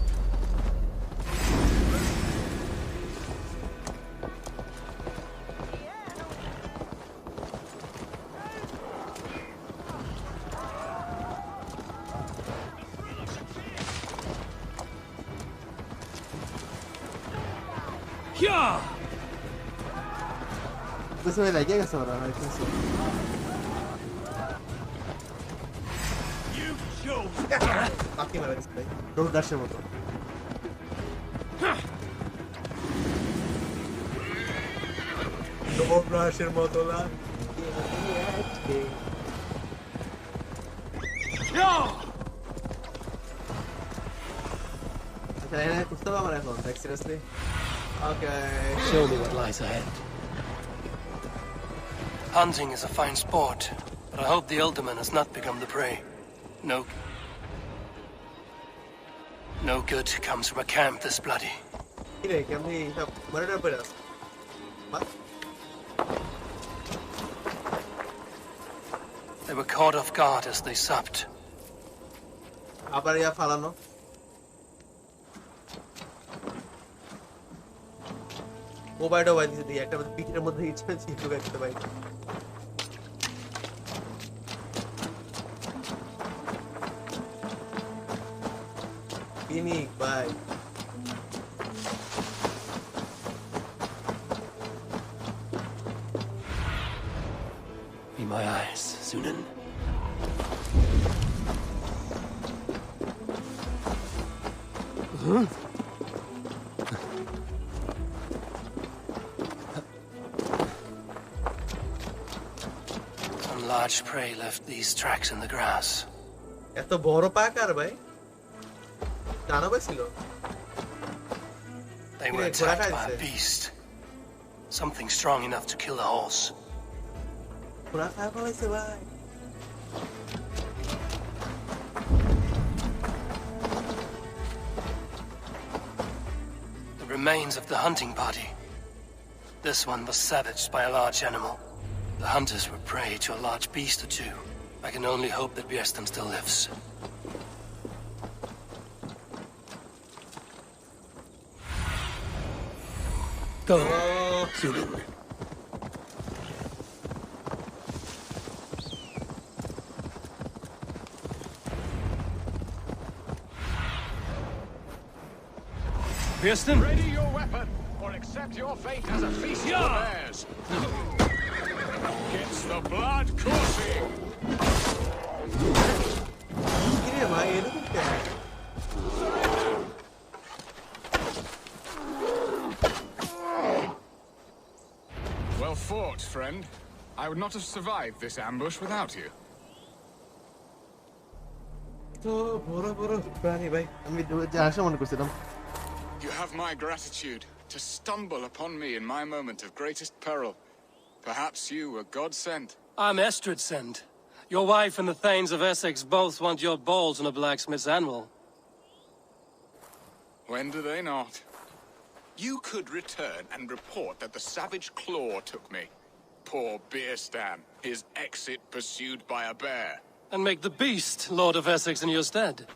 उसमें लगेगा सो रहा है कैसे बाकी मारा इसको डोंट डैश मत डोंट डैश मत ला अच्छा है कुछ तो हमारा contact seriously okay show me what lies ahead. Hunting is a fine sport, but I hope the Elderman has not become the prey. No good comes from a camp this bloody. They were caught off guard as they supped. Mobile device is the actor with the picture of the expensive to get the bike. Pinic, bye. Be my eyes, Sunan. large prey left these tracks in the grass. এত বড় পাকার ভাই জানাবে ছিল They were attacked by a beast. Something strong enough to kill a horse. ঘোড়া খায় ফেলাইছে ভাই The remains of the hunting party. This one was savaged by a large animal. The hunters were prey to a large beast or two. I can only hope that Björsten still lives. Go. Zulu. Björsten? Ready your weapon, or accept your fate as a feast for bears. Gets the blood coursing. Well fought, friend. I would not have survived this ambush without you. You have my gratitude to stumble upon me in my moment of greatest peril. Perhaps you were God sent. I'm Estrid sent. Your wife and the Thanes of Essex both want your balls on a blacksmith's anvil. When do they not? You could return and report that the savage claw took me. Poor Björsten, his exit pursued by a bear. And make the beast Lord of Essex in your stead.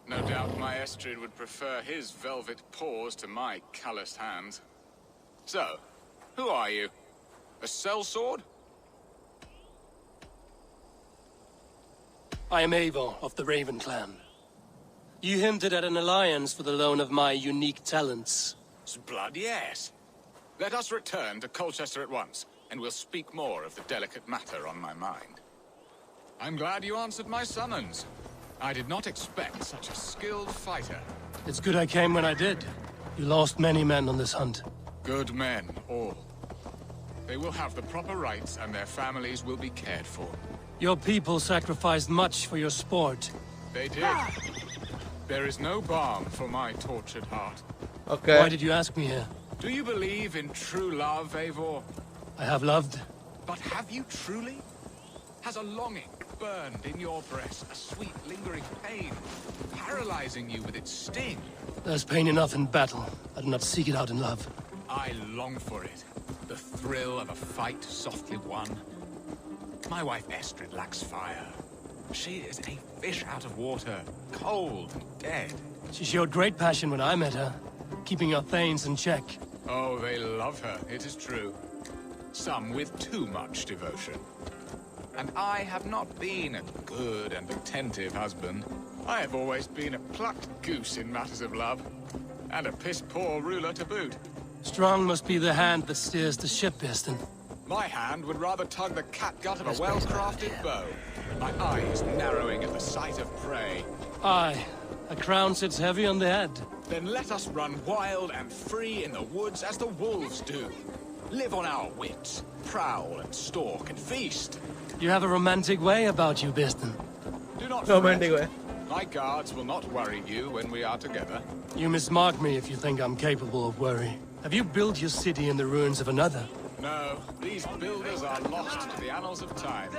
No doubt my Estrid would prefer his velvet paws to my calloused hands. So, who are you? A sellsword? I am Eivor of the Raven clan. You hinted at an alliance for the loan of my unique talents. Blood, yes. Let us return to Colchester at once, and we'll speak more of the delicate matter on my mind. I'm glad you answered my summons. I did not expect such a skilled fighter. It's good I came when I did. You lost many men on this hunt. Good men, all. They will have the proper rights, and their families will be cared for. Your people sacrificed much for your sport. They did. There is no balm for my tortured heart. Okay. Why did you ask me here? Do you believe in true love, Eivor? I have loved. But have you truly? Has a longing burned in your breast, a sweet lingering pain, paralyzing you with its sting? There's pain enough in battle. I do not seek it out in love. I long for it. The thrill of a fight softly won. My wife Estrid lacks fire. She is a fish out of water, cold and dead. She showed great passion when I met her, keeping our Thanes in check. Oh, they love her, it is true. Some with too much devotion. And I have not been a good and attentive husband. I have always been a plucked goose in matters of love. And a piss-poor ruler to boot. Strong must be the hand that steers the ship, Björsten. My hand would rather tug the catgut of a well-crafted bow. My eyes narrowing at the sight of prey. Aye, a crown sits heavy on the head. Then let us run wild and free in the woods as the wolves do. Live on our wits, prowl and stalk and feast. You have a romantic way about you, Björsten. Do not romantic way. My guards will not worry you when we are together. You mismark me if you think I'm capable of worry. Have you built your city in the ruins of another? No, these builders are lost to the annals of time.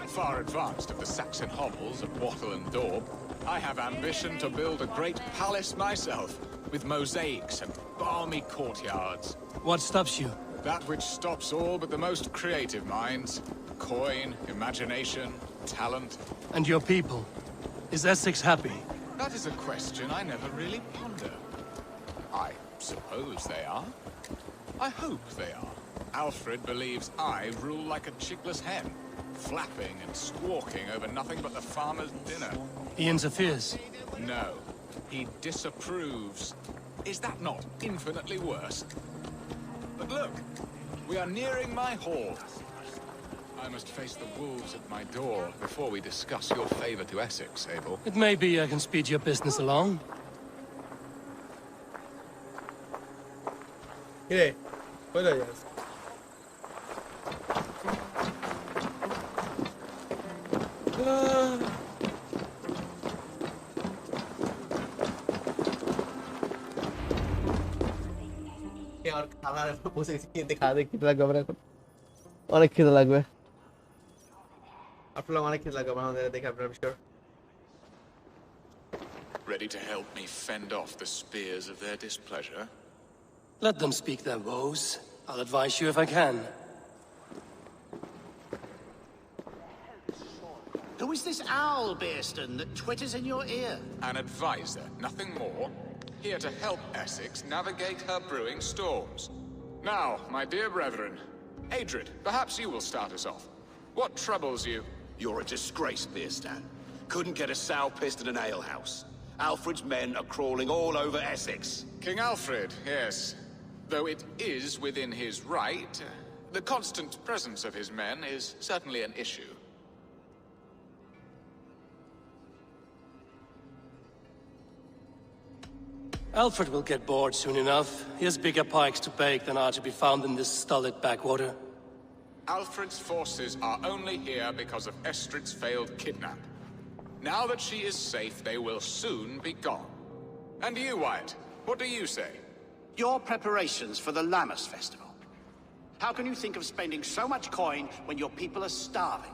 Far advanced of the Saxon hovels of Wattle and Daub. I have ambition to build a great palace myself, with mosaics and balmy courtyards. What stops you? That which stops all but the most creative minds. Coin, imagination, talent. And your people? Is Essex happy? That is a question I never really ponder. I suppose they are. I hope they are. Alfred believes I rule like a chickless hen, flapping and squawking over nothing but the farmer's dinner. He interferes? No, he disapproves. Is that not infinitely worse? But look, we are nearing my hall. I must face the wolves at my door before we discuss your favor to Essex, Eivor. It may be I can speed your business along. Here, where are you? অনেক খিদে লাগবে আপনারা অনেক খিদে লাগবে আমাদের দেখে আপনারা sure Ready to help me fend off the spears of their displeasure? Let them speak their woes. I'll advise you if I can. Who is this owl, Bearston, that twitters in your ear? An advisor, nothing more. Here to help Essex navigate her brewing storms. Now, my dear brethren, Adrid, perhaps you will start us off. What troubles you? You're a disgrace, Bearstan. Couldn't get a sow pissed at an alehouse. Alfred's men are crawling all over Essex. King Alfred, yes. Though it is within his right, the constant presence of his men is certainly an issue. Alfred will get bored soon enough. He has bigger pikes to bake than are to be found in this stolid backwater. Alfred's forces are only here because of Estrid's failed kidnap. Now that she is safe, they will soon be gone. And you, Wyatt, what do you say? Your preparations for the Lammas festival. How can you think of spending so much coin when your people are starving?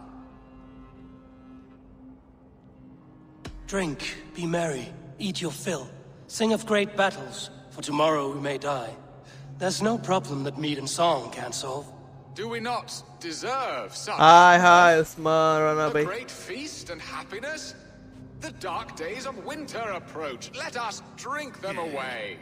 Drink, be merry, eat your fill. Sing of great battles, for tomorrow we may die. There's no problem that meat and song can't solve. Do we not deserve such? Hi, Os3r A great feast and happiness? The dark days of winter approach. Let us drink them away.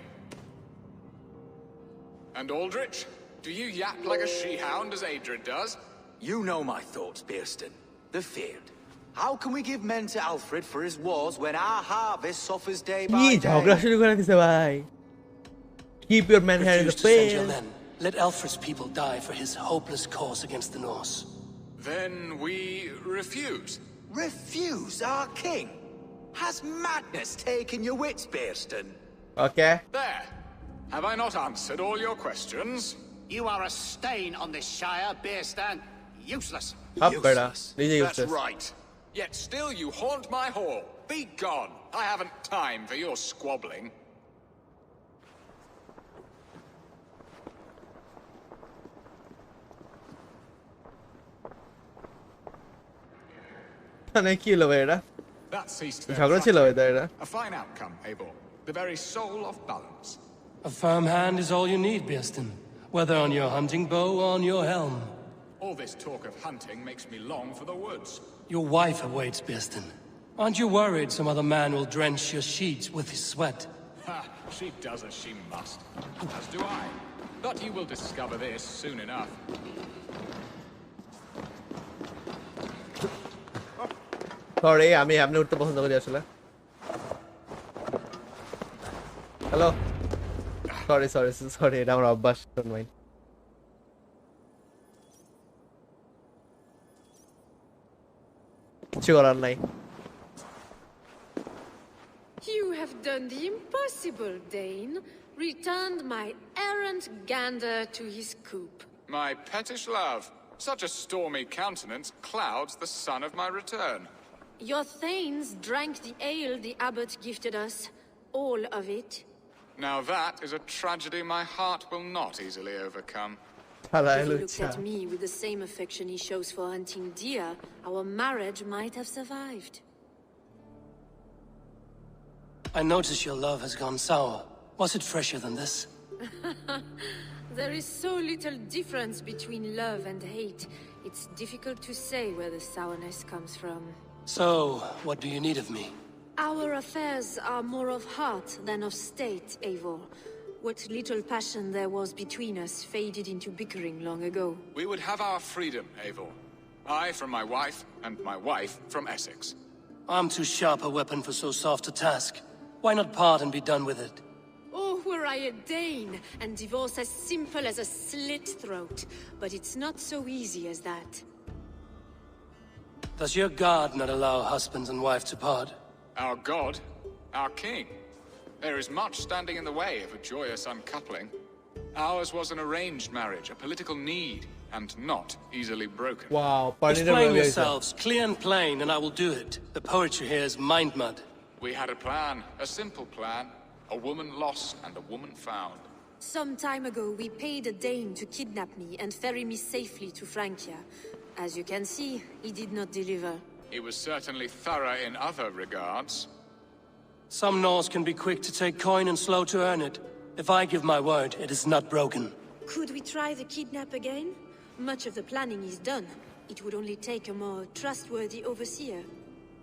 And Aldrich, do you yap like a she-hound as Adrid does? You know my thoughts, Bearston. The feared. How can we give men to Alfred for his wars when our harvest suffers day by day? Keep your men here in the Refuse to send your field. men. Let Alfred's people die for his hopeless cause against the Norse. Then we refuse. Refuse our king? Has madness taken your wits, Bearston? Okay. There. Have I not answered all your questions? You are a stain on this shire, Bearstan. Useless. That's right. Yet still you haunt my hall. Be gone. I haven't time for your squabbling. That ceased their ঝগড়া ছিল এটা A fine outcome, Eivor. The very soul of balance. A firm hand is all you need, Bearston. Whether on your hunting bow or on your helm. All this talk of hunting makes me long for the woods. Your wife awaits, Bearston. Aren't you worried some other man will drench your sheets with his sweat? Ha! She does as she must. As do I. But you will discover this soon enough. Sorry, আমি আপনি উঠতে পছন্দ করি আসলে hello sorry এটা আমার অভ্যাস don't mind কিছু করার নাই You have done the impossible, Dane. Returned my errant gander to his coop. My pettish love. Such a stormy countenance clouds the sun of my return. Your thanes drank the ale the abbot gifted us. All of it. Now that is a tragedy my heart will not easily overcome. If he looked at me with the same affection he shows for hunting deer, our marriage might have survived. I notice your love has gone sour. Was it fresher than this? There is so little difference between love and hate. It's difficult to say where the sourness comes from. So, what do you need of me? Our affairs are more of heart than of state, Eivor. What little passion there was between us faded into bickering long ago. We would have our freedom, Eivor. I from my wife, and my wife from Essex. I'm too sharp a weapon for so soft a task. Why not part and be done with it? Oh, were I a Dane, and divorce as simple as a slit throat. But it's not so easy as that. Does your God not allow husbands and wife to part? Our God? Our king? There is much standing in the way of a joyous uncoupling. Ours was an arranged marriage, a political need, and not easily broken. Wow, explain yourselves, clear and plain, and I will do it. The poetry here is mind mud. We had a plan, a simple plan. A woman lost and a woman found. Some time ago, we paid a Dane to kidnap me and ferry me safely to Francia. As you can see, he did not deliver. He was certainly thorough in other regards. Some Norse can be quick to take coin and slow to earn it. If I give my word, it is not broken. Could we try the kidnap again? Much of the planning is done. It would only take a more trustworthy overseer.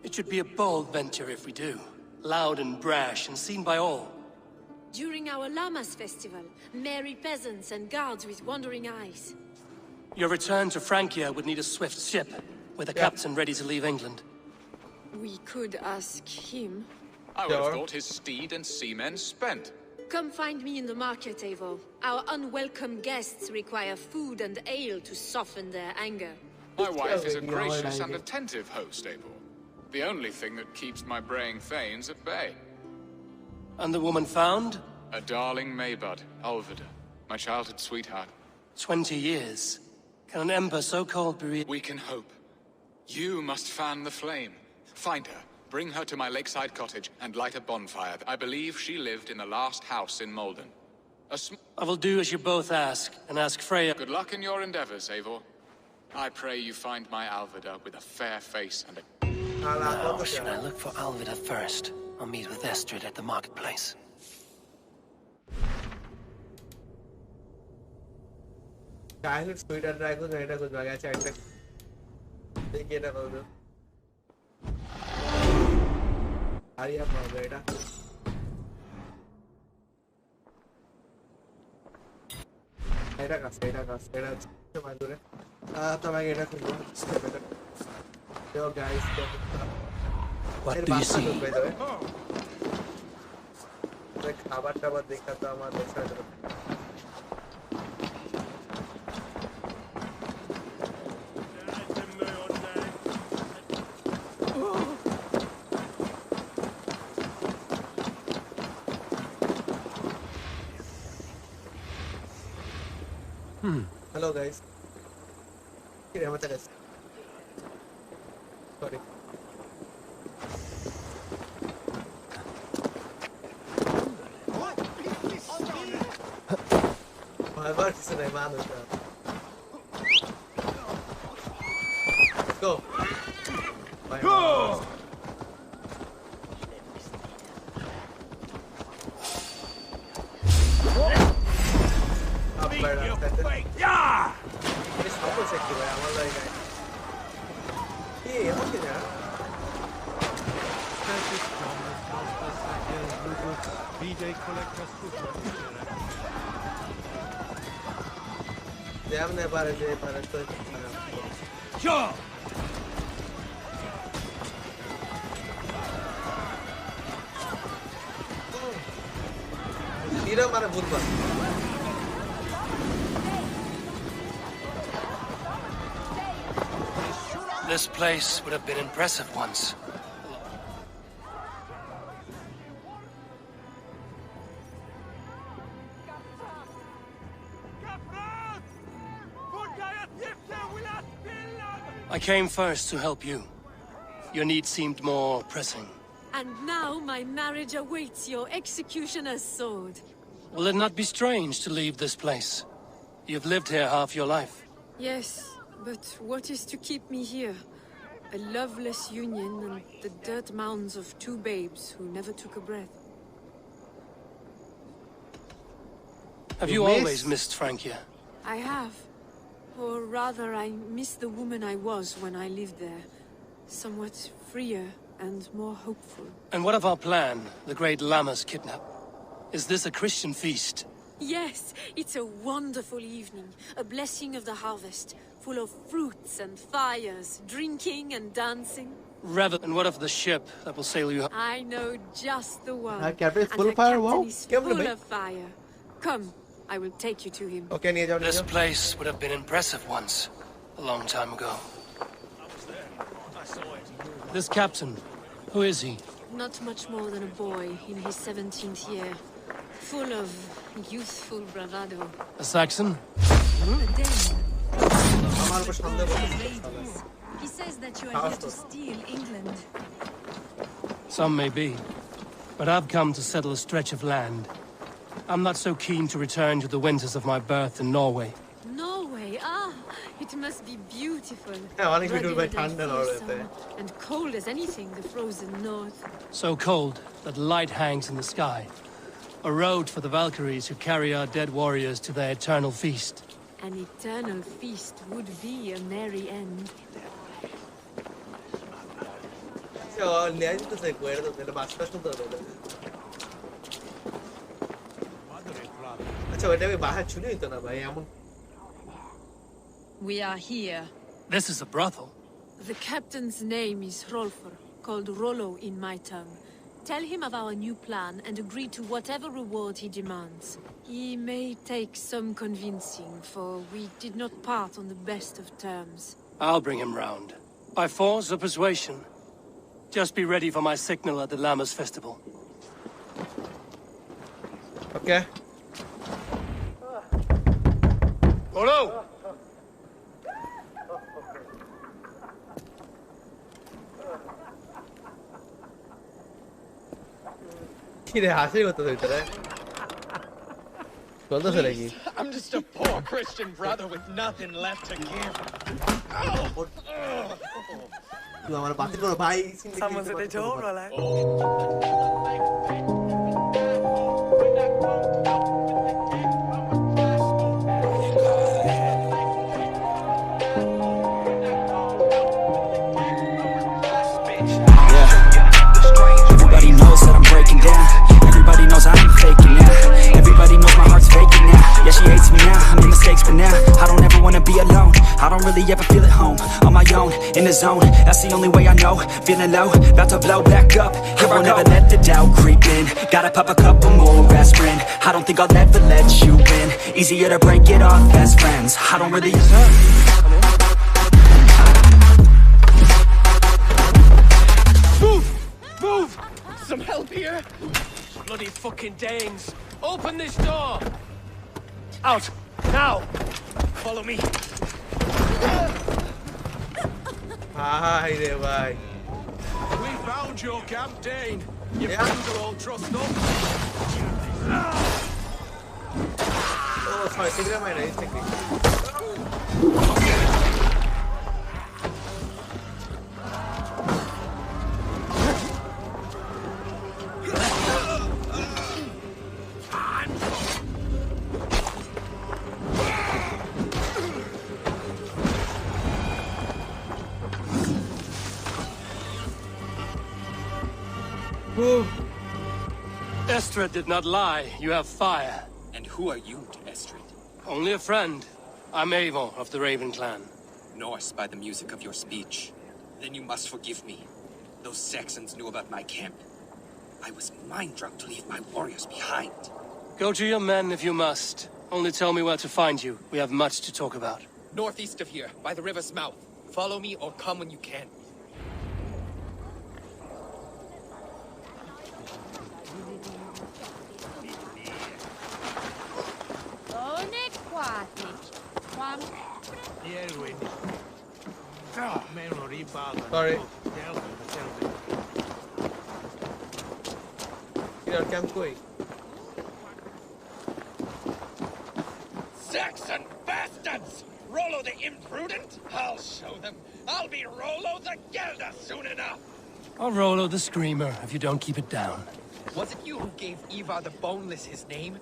It should be a bold venture if we do. Loud and brash and seen by all. During our Llamas festival, merry peasants and guards with wandering eyes. Your return to Francia would need a swift ship, with a captain ready to leave England. We could ask him. I would have thought his steed and seamen spent. Come find me in the market, Eivor. Our unwelcome guests require food and ale to soften their anger. My wife is a gracious and attentive host, Eivor. The only thing that keeps my braying thanes at bay. And the woman found? A darling Maybud, Alvida, my childhood sweetheart. 20 years. Can an ember so cold be We can hope. You must fan the flame. Find her, bring her to my lakeside cottage, and light a bonfire. I believe she lived in the last house in Malden. I will do as you both ask, and ask Freya. Good luck in your endeavors, Eivor. I pray you find my Alvida with a fair face and a... Now, should I look for Alvida first, or meet with Estrid at the marketplace? Childhood sweet and dragon, I don't know. I checked. They get about it. Hurry up, Margarita. Yo guys, what do you see? Hello guys. Sorry. Let's go. Go. Yeah. It's Compolsery. Hey, what is that? Sure. This place would have been impressive once. I came first to help you. Your need seemed more pressing. And now my marriage awaits your executioner's sword. Will it not be strange to leave this place? You've lived here half your life. Yes, but what is to keep me here? A loveless union and the dirt mounds of two babes who never took a breath. Have you always missed Francia? I have. Or rather, I miss the woman I was when I lived there. Somewhat freer and more hopeful. And what of our plan, the great Llamas kidnap? Is this a Christian feast? Yes, it's a wonderful evening. A blessing of the harvest, full of fruits and fires, drinking and dancing. Revel. And what of the ship that will sail you? I know just the one. Captain is full and of fire, wow. captain is full of fire. Come, I will take you to him. Okay, this place would have been impressive once, a long time ago. This captain, who is he? Not much more than a boy in his 17th year, full of youthful bravado. A Saxon? A Dane. He says that you are here to steal England. Some may be, but I've come to settle a stretch of land. I'm not so keen to return to the winters of my birth in Norway. Norway, it must be beautiful. Rugged and fearsome, and cold as anything the frozen north. So cold that light hangs in the sky. A road for the Valkyries who carry our dead warriors to their eternal feast. An eternal feast would be a merry end. We are here. This is a brothel. The captain's name is Hrolfr, called Rollo in my tongue. Tell him of our new plan and agree to whatever reward he demands. He may take some convincing, for we did not part on the best of terms. I'll bring him round. By force or persuasion. Just be ready for my signal at the Lammas festival. Okay. Rollo! I'm just a poor Christian brother with nothing left to give. Someone's at the door, Rollo. Everybody knows that I'm breaking down. Everybody knows I ain't faking now. Everybody knows my heart's faking now. Yeah, she hates me now, I made mistakes, but now I don't ever wanna be alone. I don't really ever feel at home. On my own, in the zone, that's the only way I know. Feeling low, about to blow back up. Here I never let the doubt creep in. Gotta pop a couple more aspirin. I don't think I'll ever let you in. Easier to break it off best friends. I don't really Move! Some help here? Bloody fucking Danes! Open this door! Out! Now! Follow me! Hi, bhai. We found your camp, Dane! Your friends are all trussed up! Oh, sorry, take my nice technique. Os3r did not lie. You have fire. And who are you to Os3r? Only a friend. I'm Eivor of the Raven clan. Norse by the music of your speech. Then you must forgive me. Those Saxons knew about my camp. I was mind-drunk to leave my warriors behind. Go to your men if you must. Only tell me where to find you. We have much to talk about. Northeast of here, by the river's mouth. Follow me or come when you can. Sorry. Your camp going. Saxon bastards! Rollo the imprudent? I'll show them. I'll be Rollo the Gelder soon enough. I'll Rollo the Screamer if you don't keep it down. Was it you who gave Ivar the Boneless his name?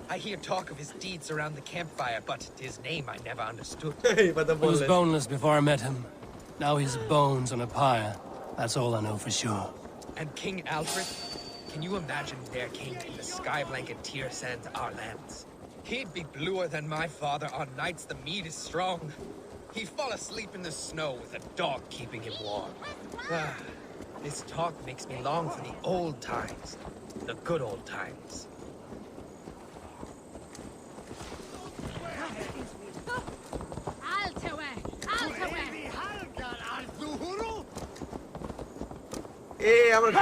I hear talk of his deeds around the campfire, but his name I never understood. He was boneless before I met him. Now he's bones on a pyre. That's all I know for sure. And King Alfred? Can you imagine their king in the sky blanket tier sands our lands? He'd be bluer than my father on nights the mead is strong. He'd fall asleep in the snow with a dog keeping him warm. This talk makes me long for the old times. The good old times. Hey, I'm gonna go.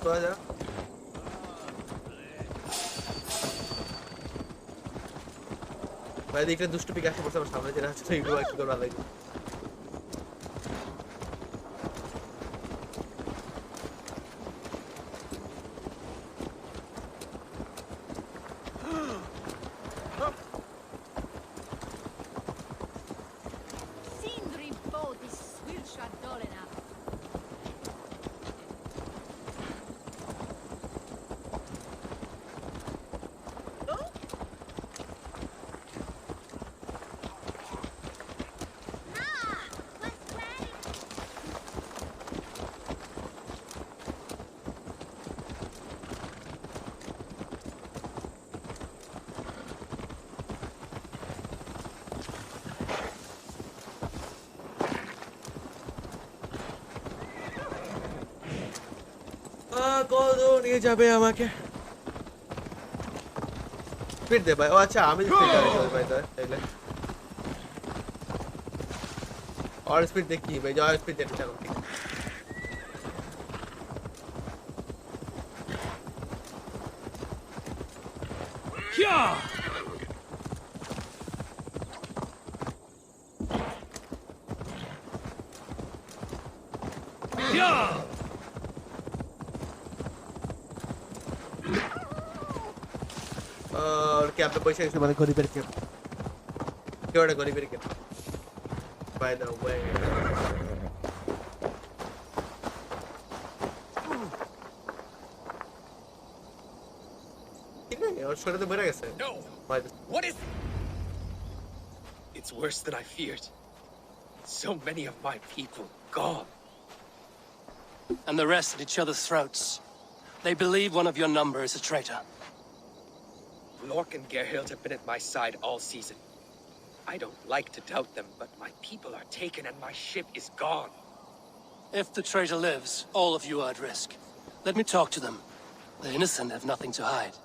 So aja. भाई देखिए दुष्ट भी कैसे पड़ता है सामने तेरा तो यूट्यूब एक्ट करवा लेगा কদর নিয়ে যাবে আমাকে স্পিড দে ভাই ও আচ্ছা আমি স্পিড দিতে ভাই তাইলে और स्पीड देखिए भाई जो स्पीड देना चाहूँ क्या क्या और क्या पे पैसा इसे मैंने गोली पेड़ के क्यों ना गोली पेड़ के by the way No. What is It's worse than I feared. So many of my people gone. And the rest at each other's throats. They believe one of your number is a traitor. Lork and Gerhild have been at my side all season. I don't like to doubt them, but my people are taken and my ship is gone. If the traitor lives, all of you are at risk. Let me talk to them. The innocent have nothing to hide.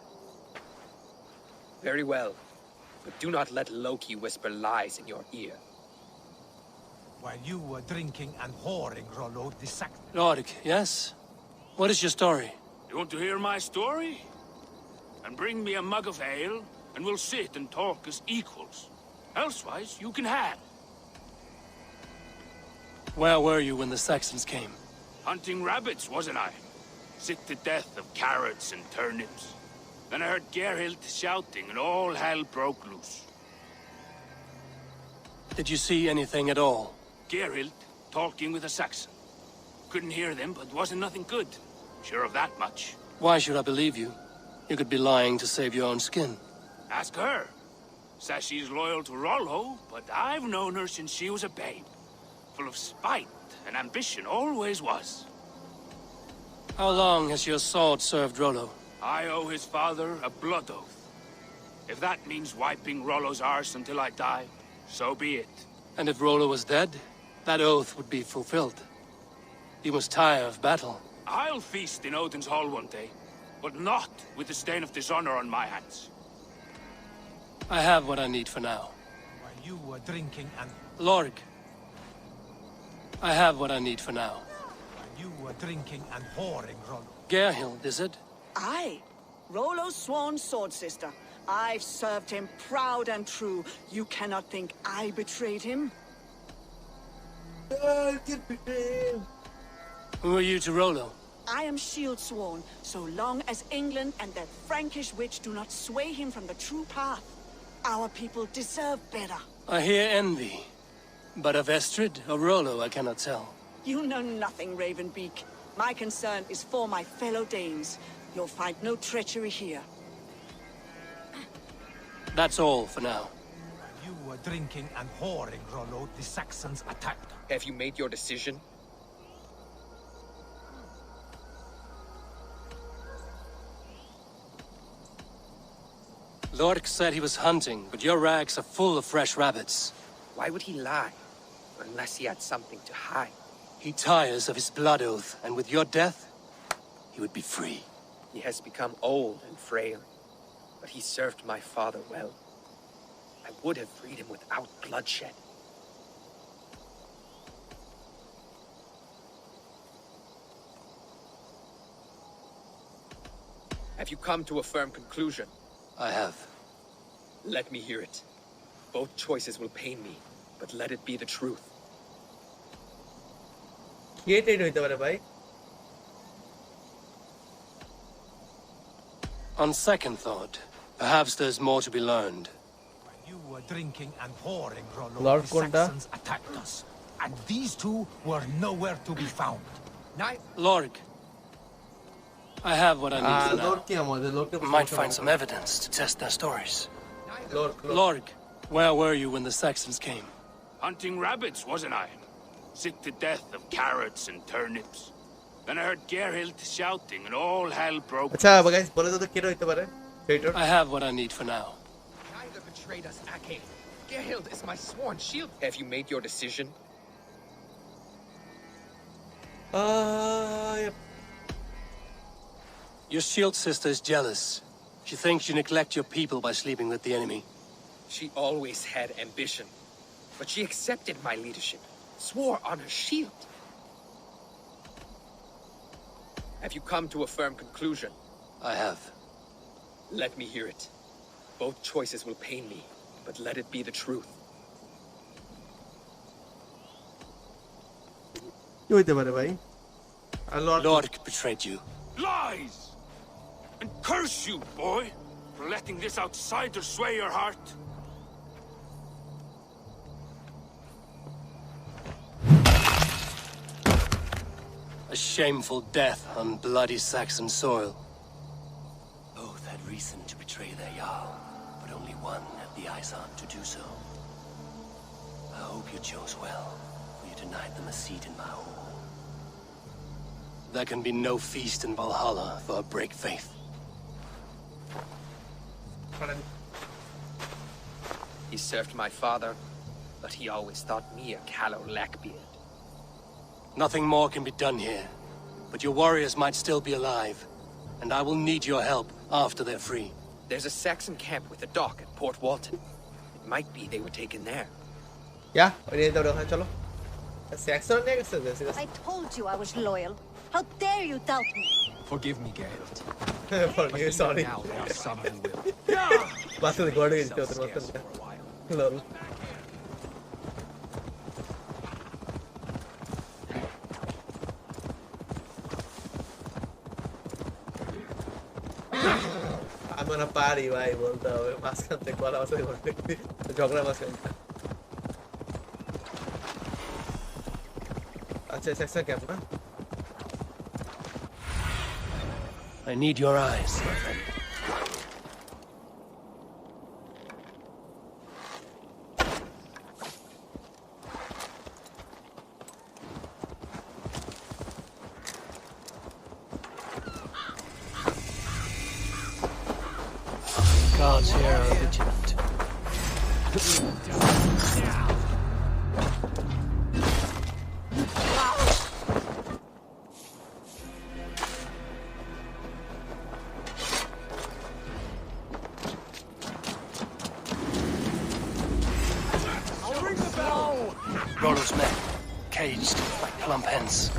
Very well. But do not let Loki whisper lies in your ear. While you were drinking and whoring, Rollo, the sack... Lork, yes? What is your story? You want to hear my story? And bring me a mug of ale, and we'll sit and talk as equals. Elsewise, you can have. Where were you when the Saxons came? Hunting rabbits, wasn't I? Sick to death of carrots and turnips. Then I heard Gerhild shouting and all hell broke loose. Did you see anything at all? Gerhild talking with a Saxon. Couldn't hear them, but wasn't nothing good. Sure of that much. Why should I believe you? You could be lying to save your own skin. Ask her. Says she's loyal to Rollo, but I've known her since she was a babe. Full of spite and ambition, always was. How long has your sword served Rollo? I owe his father a blood oath. If that means wiping Rollo's arse until I die, so be it. And if Rollo was dead, that oath would be fulfilled. You must tire of battle. I'll feast in Odin's hall one day, but not with the stain of dishonor on my hands. I have what I need for now. While you were drinking and... Lorg. I have what I need for now. While you were drinking and whoring, Rollo. Gerhild, is it? Aye. Rollo's sworn sword sister. I've served him proud and true. You cannot think I betrayed him? Who are you to Rollo? I am shield sworn, so long as England and that Frankish witch do not sway him from the true path. Our people deserve better. I hear envy. But of Estrid or Rollo, I cannot tell. You know nothing, Ravenbeak. My concern is for my fellow Danes. You'll find no treachery here. That's all for now. While you were drinking and whoring, Rollo, the Saxons attacked. Have you made your decision? Lork said he was hunting, but your rags are full of fresh rabbits. Why would he lie? Unless he had something to hide. He tires of his blood oath, and with your death, he would be free. He has become old and frail, but he served my father well. I would have freed him without bloodshed. Have you come to a firm conclusion? I have. Let me hear it. Both choices will pain me, but let it be the truth. On second thought, perhaps there's more to be learned. While you were drinking and whoring, Rollo, Lord the Saxons attacked us. And these two were nowhere to be found. Lorg. I have what I need for now. We might find some evidence to test their stories. Lorg, where were you when the Saxons came? Hunting rabbits, wasn't I? Sick to death of carrots and turnips. Then I heard Gerhild shouting and all hell broke. I have what I need for now. Neither betrayed us, Ake. Gerhild is my sworn shield. Have you made your decision? Yep. Your shield sister is jealous. She thinks you neglect your people by sleeping with the enemy. She always had ambition, but she accepted my leadership, swore on her shield. Have you come to a firm conclusion? I have. Let me hear it. Both choices will pain me, but let it be the truth. Lork betrayed you. Lies! And curse you, boy, for letting this outsider sway your heart. A shameful death on bloody Saxon soil. Both had reason to betray their Jarl, but only one had the eyes on to do so. I hope you chose well, for you denied them a seat in my hall. There can be no feast in Valhalla for a break faith. He served my father, but he always thought me a callow lackbeard. Nothing more can be done here, but your warriors might still be alive, and I will need your help after they're free. There's a Saxon camp with a dock at Port Walton. It might be they were taken there. Yeah, Saxon. I told you I was loyal. How dare you doubt me? Forgive me, Geralt. Forgive me, sorry. Now there are some who will. Lol. I'm gonna party, भाई बोलता है mask करते को आवाज़ नहीं बोलते झगड़ा mask करता अच्छा सेक्शन कैंप ना I need your eyes, my friend. Guards here are vigilant. Rollo's men, caged like plump hens.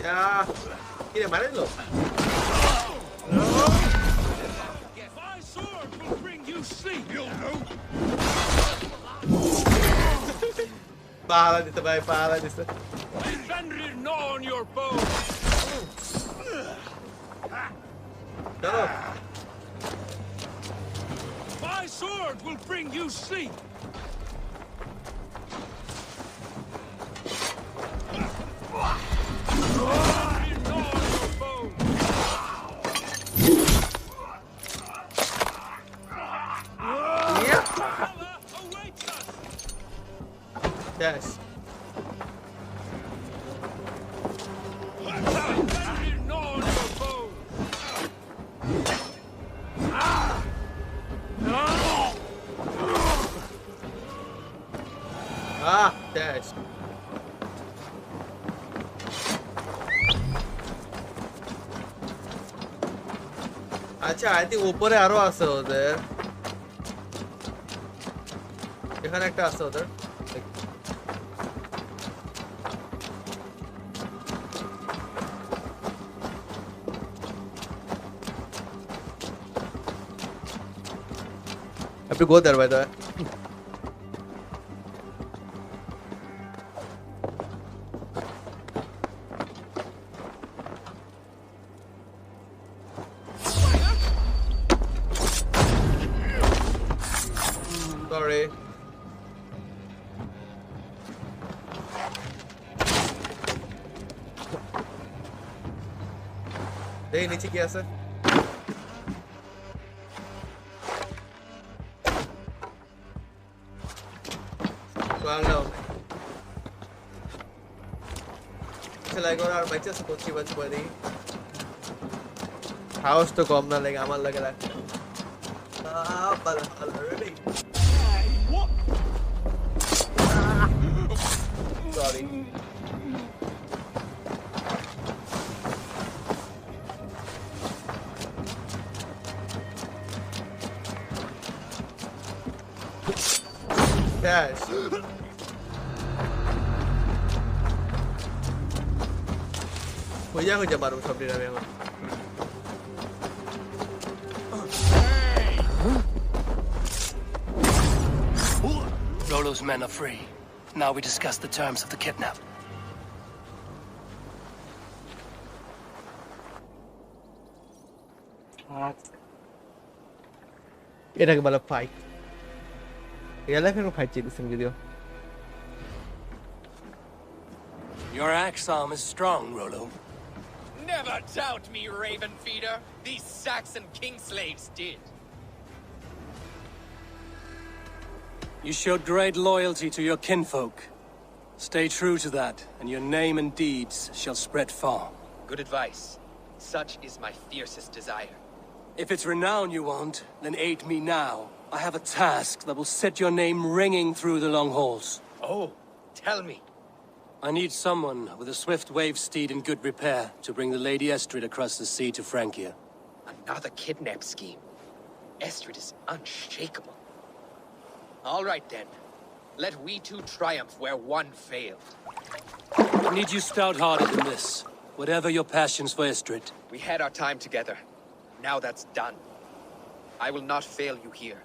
Ya, ini mana lo? My sword will bring you sleep, you'll know. Pahala dito, bhai, pahala dito. Defender gnaw on your bow. Chalo. My sword will bring you sleep. Yes. Ah, yes. আচ্ছা I think উপরে আরো আছে ওদের এখানে একটা আছে ওদের have to go there by the way. Sorry. Hey, नीचे क्या सर? Bangla. चला एक और बच्चे से पूछी बड़ी हाउस तो कम ना लेगा अमल लग रहा है already. Sorry. Yes. Kuya baru sabdi na memang. Rollo's men are free. Now we discuss the terms of the kidnap. Ini ke balap fight. Ialah kan fight jadi sing video. Your axe arm is strong, Rollo. Never doubt me, Raven Feeder. These Saxon king slaves did. You showed great loyalty to your kinfolk. Stay true to that, and your name and deeds shall spread far. Good advice. Such is my fiercest desire. If it's renown you want, then aid me now. I have a task that will set your name ringing through the long halls. Oh, tell me. I need someone with a swift wave steed in good repair to bring the Lady Estrid across the sea to Francia. Another kidnap scheme. Estrid is unshakable. All right then. Let we two triumph where one failed. I need you stout-hearted in this, whatever your passions for Estrid. We had our time together. Now that's done. I will not fail you here,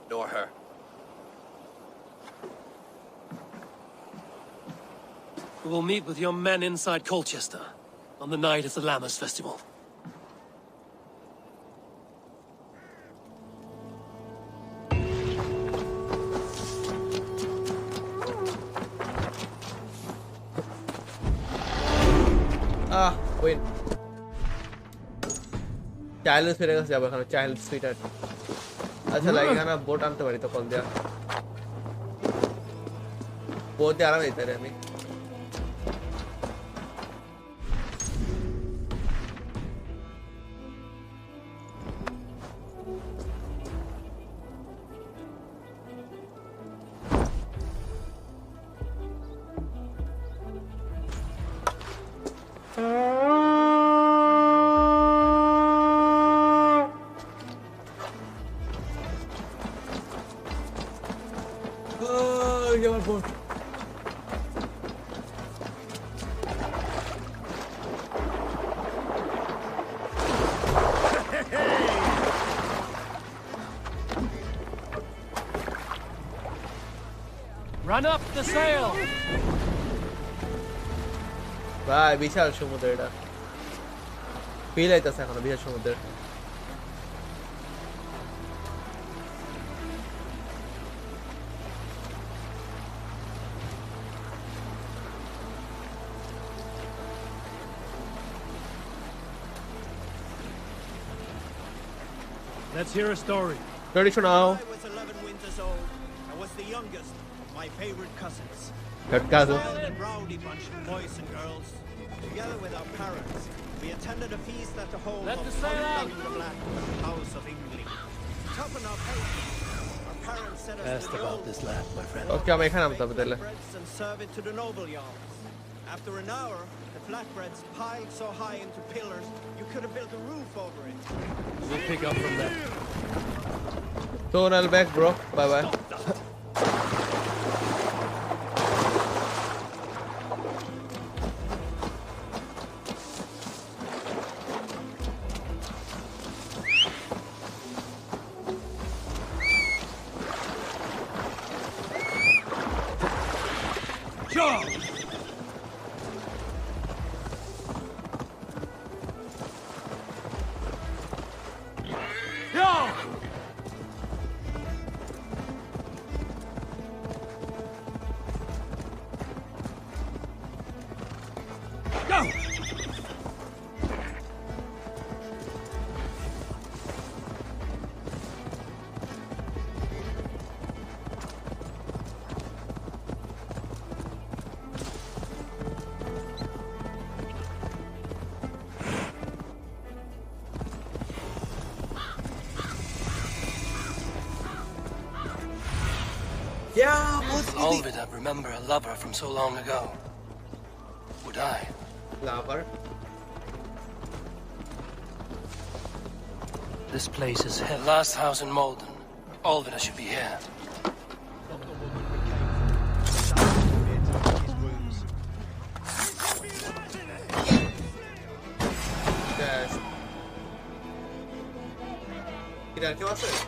nor her. We will meet with your men inside Colchester on the night of the Lammas Festival. Ah, win. Child spirit का जब child spirit. अच्छा लगेगा ना boat आंते बड़ी तो call दिया. Boat यार में इधर है मैं. Run up the sail! ভাই বিশাল সমুদ্র এটা ফিল আইতাছে এখন বিশাল সমুদ্র Let's hear a story. Traditional. I was 11 winters old. I was the youngest of my favorite cousins. Third cousin. A wild and rowdy bunch of boys and girls. Together with our parents, we attended a feast at the home of the Black House of England. Toughen our patience. Our parents set us Asked to the about old this land, my friend. Okay, मैं खाना बता बदले. and serve it to the noble yards. After an hour, the flatbreads piled so high into pillars, you could have built a roof over it. We'll pick up from there. Tonal back, bro. Bye bye. Alvid, I remember a lover from so long ago. Would I? Lover? This place is the last house in Malden. Alvid should be here. Yes. ¿Qué va a hacer?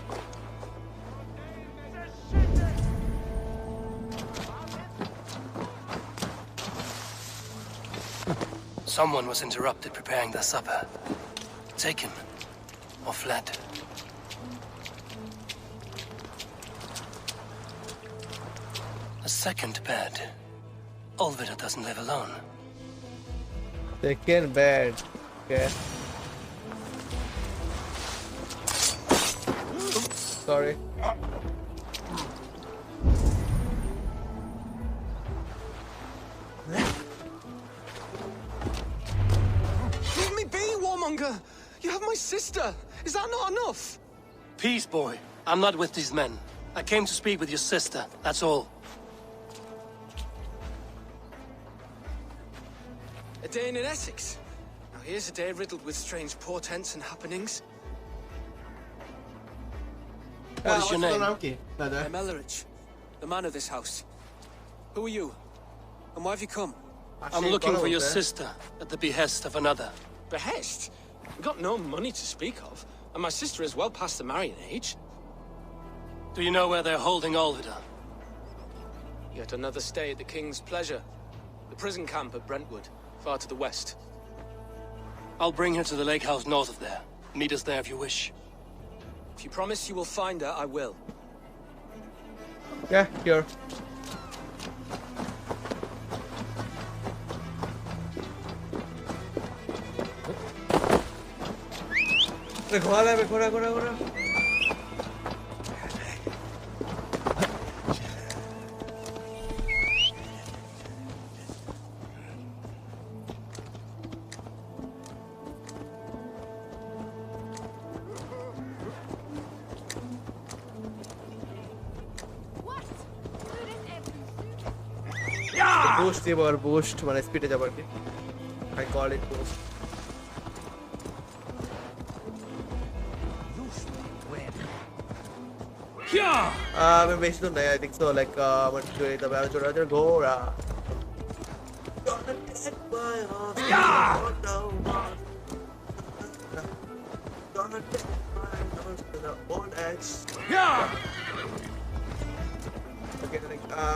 Someone was interrupted preparing their supper. Taken or fled. A second bed. Olvida doesn't live alone. Second bed. Okay. Sorry. Leave me be, warmonger! You have my sister! Is that not enough? Peace, boy. I'm not with these men. I came to speak with your sister, that's all. A day in Essex. Now here's a day riddled with strange portents and happenings. What is your name? I'm Ellerich, the man of this house. Who are you? And why have you come? I'm looking for your sister at the behest of another. Behest? We've got no money to speak of, and my sister is well past the marrying age. Do you know where they're holding Olvida? Yet another stay at the King's pleasure. The prison camp at Brentwood, far to the west. I'll bring her to the lake house north of there. Meet us there if you wish. If you promise you will find her, I will. Yeah, sure. Mejora. Boost or boost মানে স্পিডে যাবার কি I call it boost. আমি বেশি দূর নাই I think so like আমার চলে যাবে আর জোরে ঘোড়া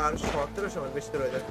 আর 17 সময় বেশি দূর হয়ে যায়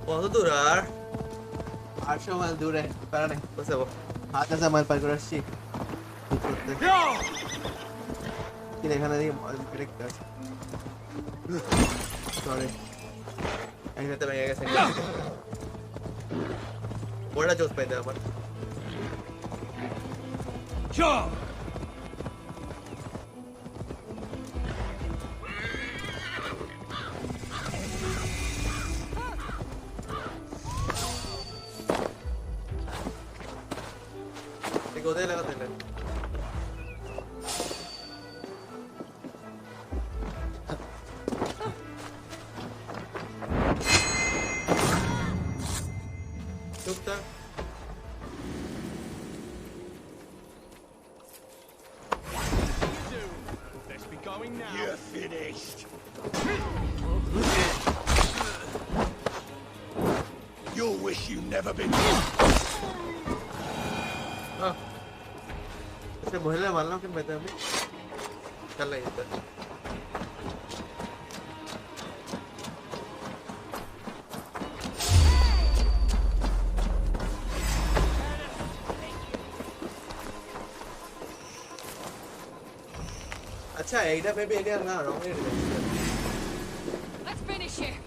কত দূর আর 800 মাইল দূরে পারা নেই বসে 1000 মাইল পার করে আসছি কি এখানে দেখি ব্রেক আছে সরি এইটাতে ভেঙে গেছে What are those by the one? Sure. Go there, लगा देना. चुपता. Let's be going now. You're finished. You'll wish you'd never been. इसे मोहल्ले वालों के मैदान में चल रही है. अच्छा एडा पे भी एरिया ना wrong area. Let's finish here.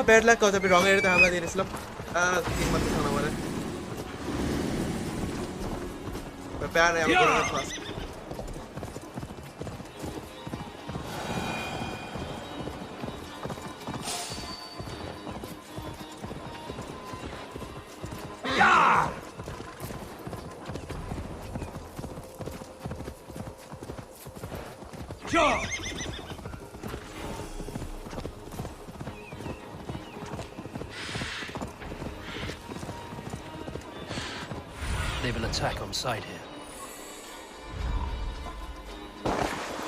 Bad luck कौन सा भी रॉन्ग एरिया था हमारा दिन इस्लाम कीमत खाना हमारा मैं प्यार है हमारे पास They will attack on sight here.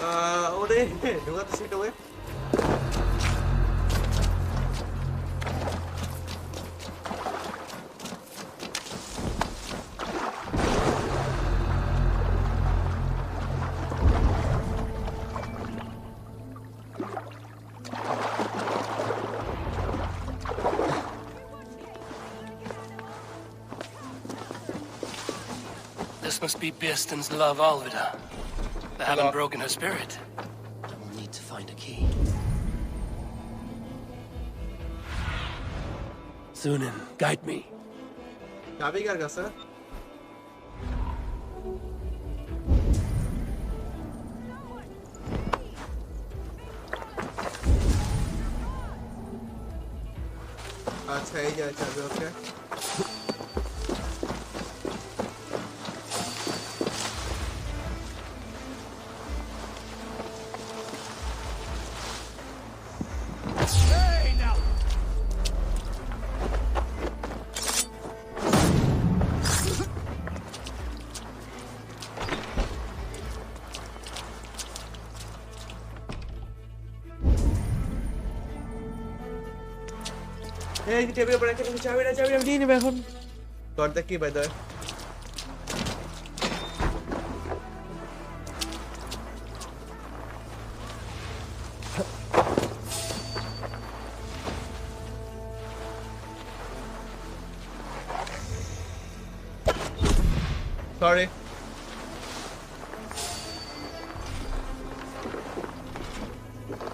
Oh, they do got the seat away. This must be Birsten's love, Alvida. They haven't broken her spirit. We'll need to find a key. Sunan, guide me. चाबी क्या कर sir? अच्छा ये क्या चाबी okay? Hey, the table break and चाबी I'm नहीं मैं हूँ. Got the key by the way. Sorry.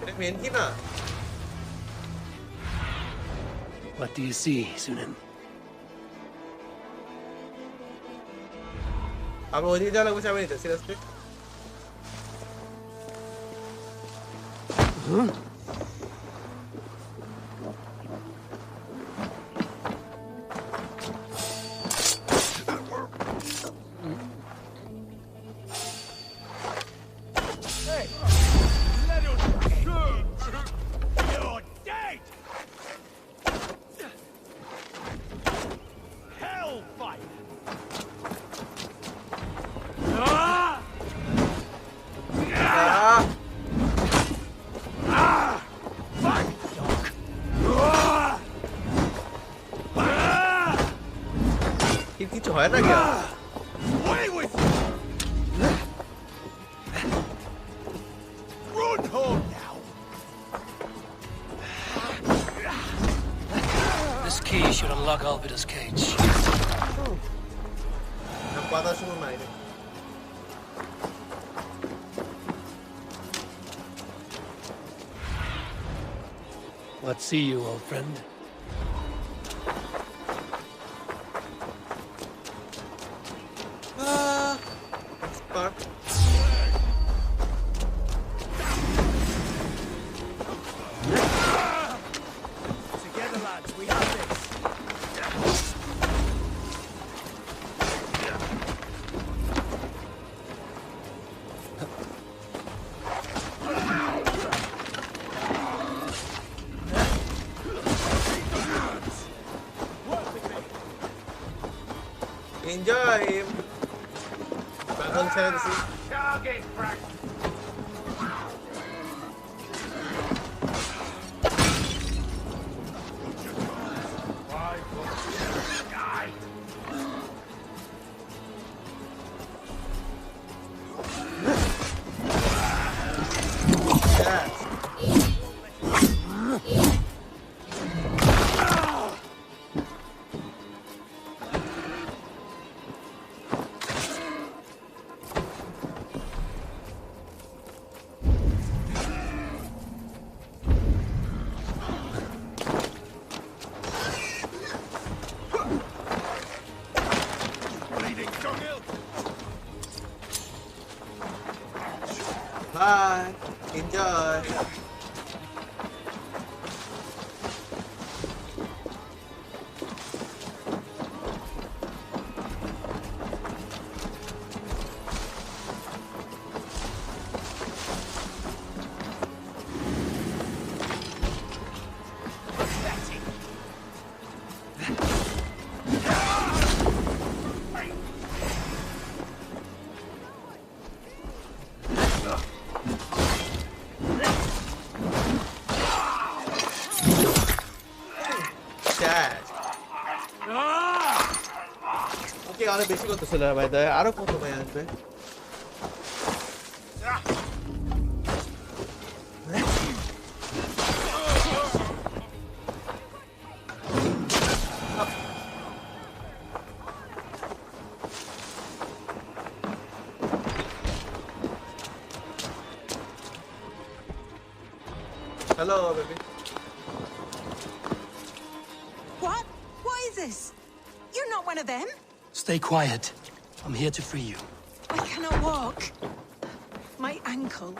Ini main key ना? What do you see, Sunan? अब वो नहीं जाना कुछ अभी नहीं था seriously. হয় না क्या? Away with you! Run home now! This key should unlock Alvida's cage. কথা শুনো নাই রে। What see you, old friend? Spark. Together, lads, we have this. Enjoy him. Bakal saya di sini. Target practice. Bye. Enjoy. অনেক বেশি করতেছিল ভাই আরো কত ভাই আসবে Hello, baby. What? What is this? You're not one of them? Stay quiet. I'm here to free you. I cannot walk. My ankle.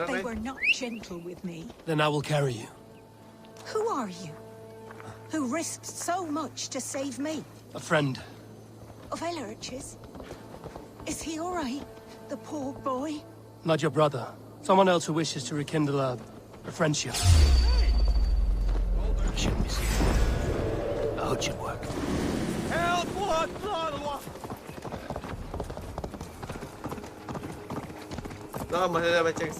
They were not gentle with me. Then I will carry you. Who are you? Who risked so much to save me? A friend. Of Ellerch's? Is he all right? The poor boy? Not your brother. Someone else who wishes to rekindle a friendship. I shouldn't be scared. I hope it work. Help! What? No, manera de check.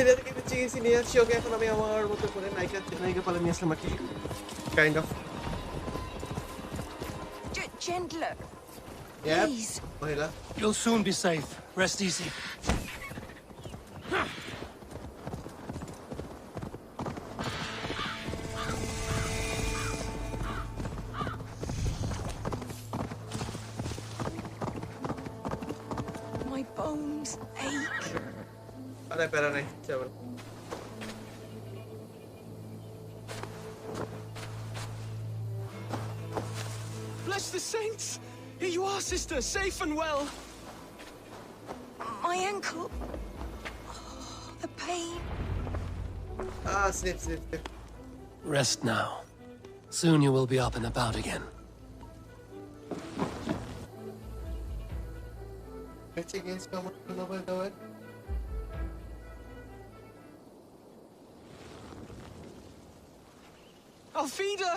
এটা কিন্তু chicken নিয়ে আসছি ওকে এখন আমি আমার মতো করে নায়িকা পালে নিয়ে আসলাম আর কি kind of Gentler. Yep. Please. Mahila. You'll soon be safe. Rest easy. My bones ache. अरे पैरा नहीं चल Bless the saints! Here you are, sister, safe and well. My ankle. Oh, the pain. Sleep. Rest now. Soon you will be up and about again. Alfida!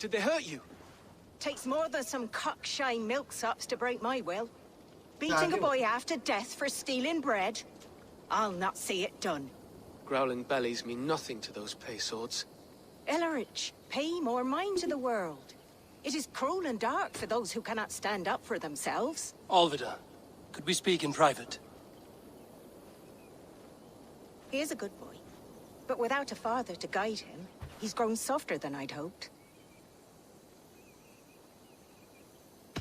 Did they hurt you? Takes more than some cockshy milksops to break my will. Beating a boy half to death for stealing bread. I'll not see it done. Growling bellies mean nothing to those pay swords. Ellerich, pay more mind to the world. It is cruel and dark for those who cannot stand up for themselves. Olvida, could we speak in private? He is a good boy, but without a father to guide him, he's grown softer than I'd hoped.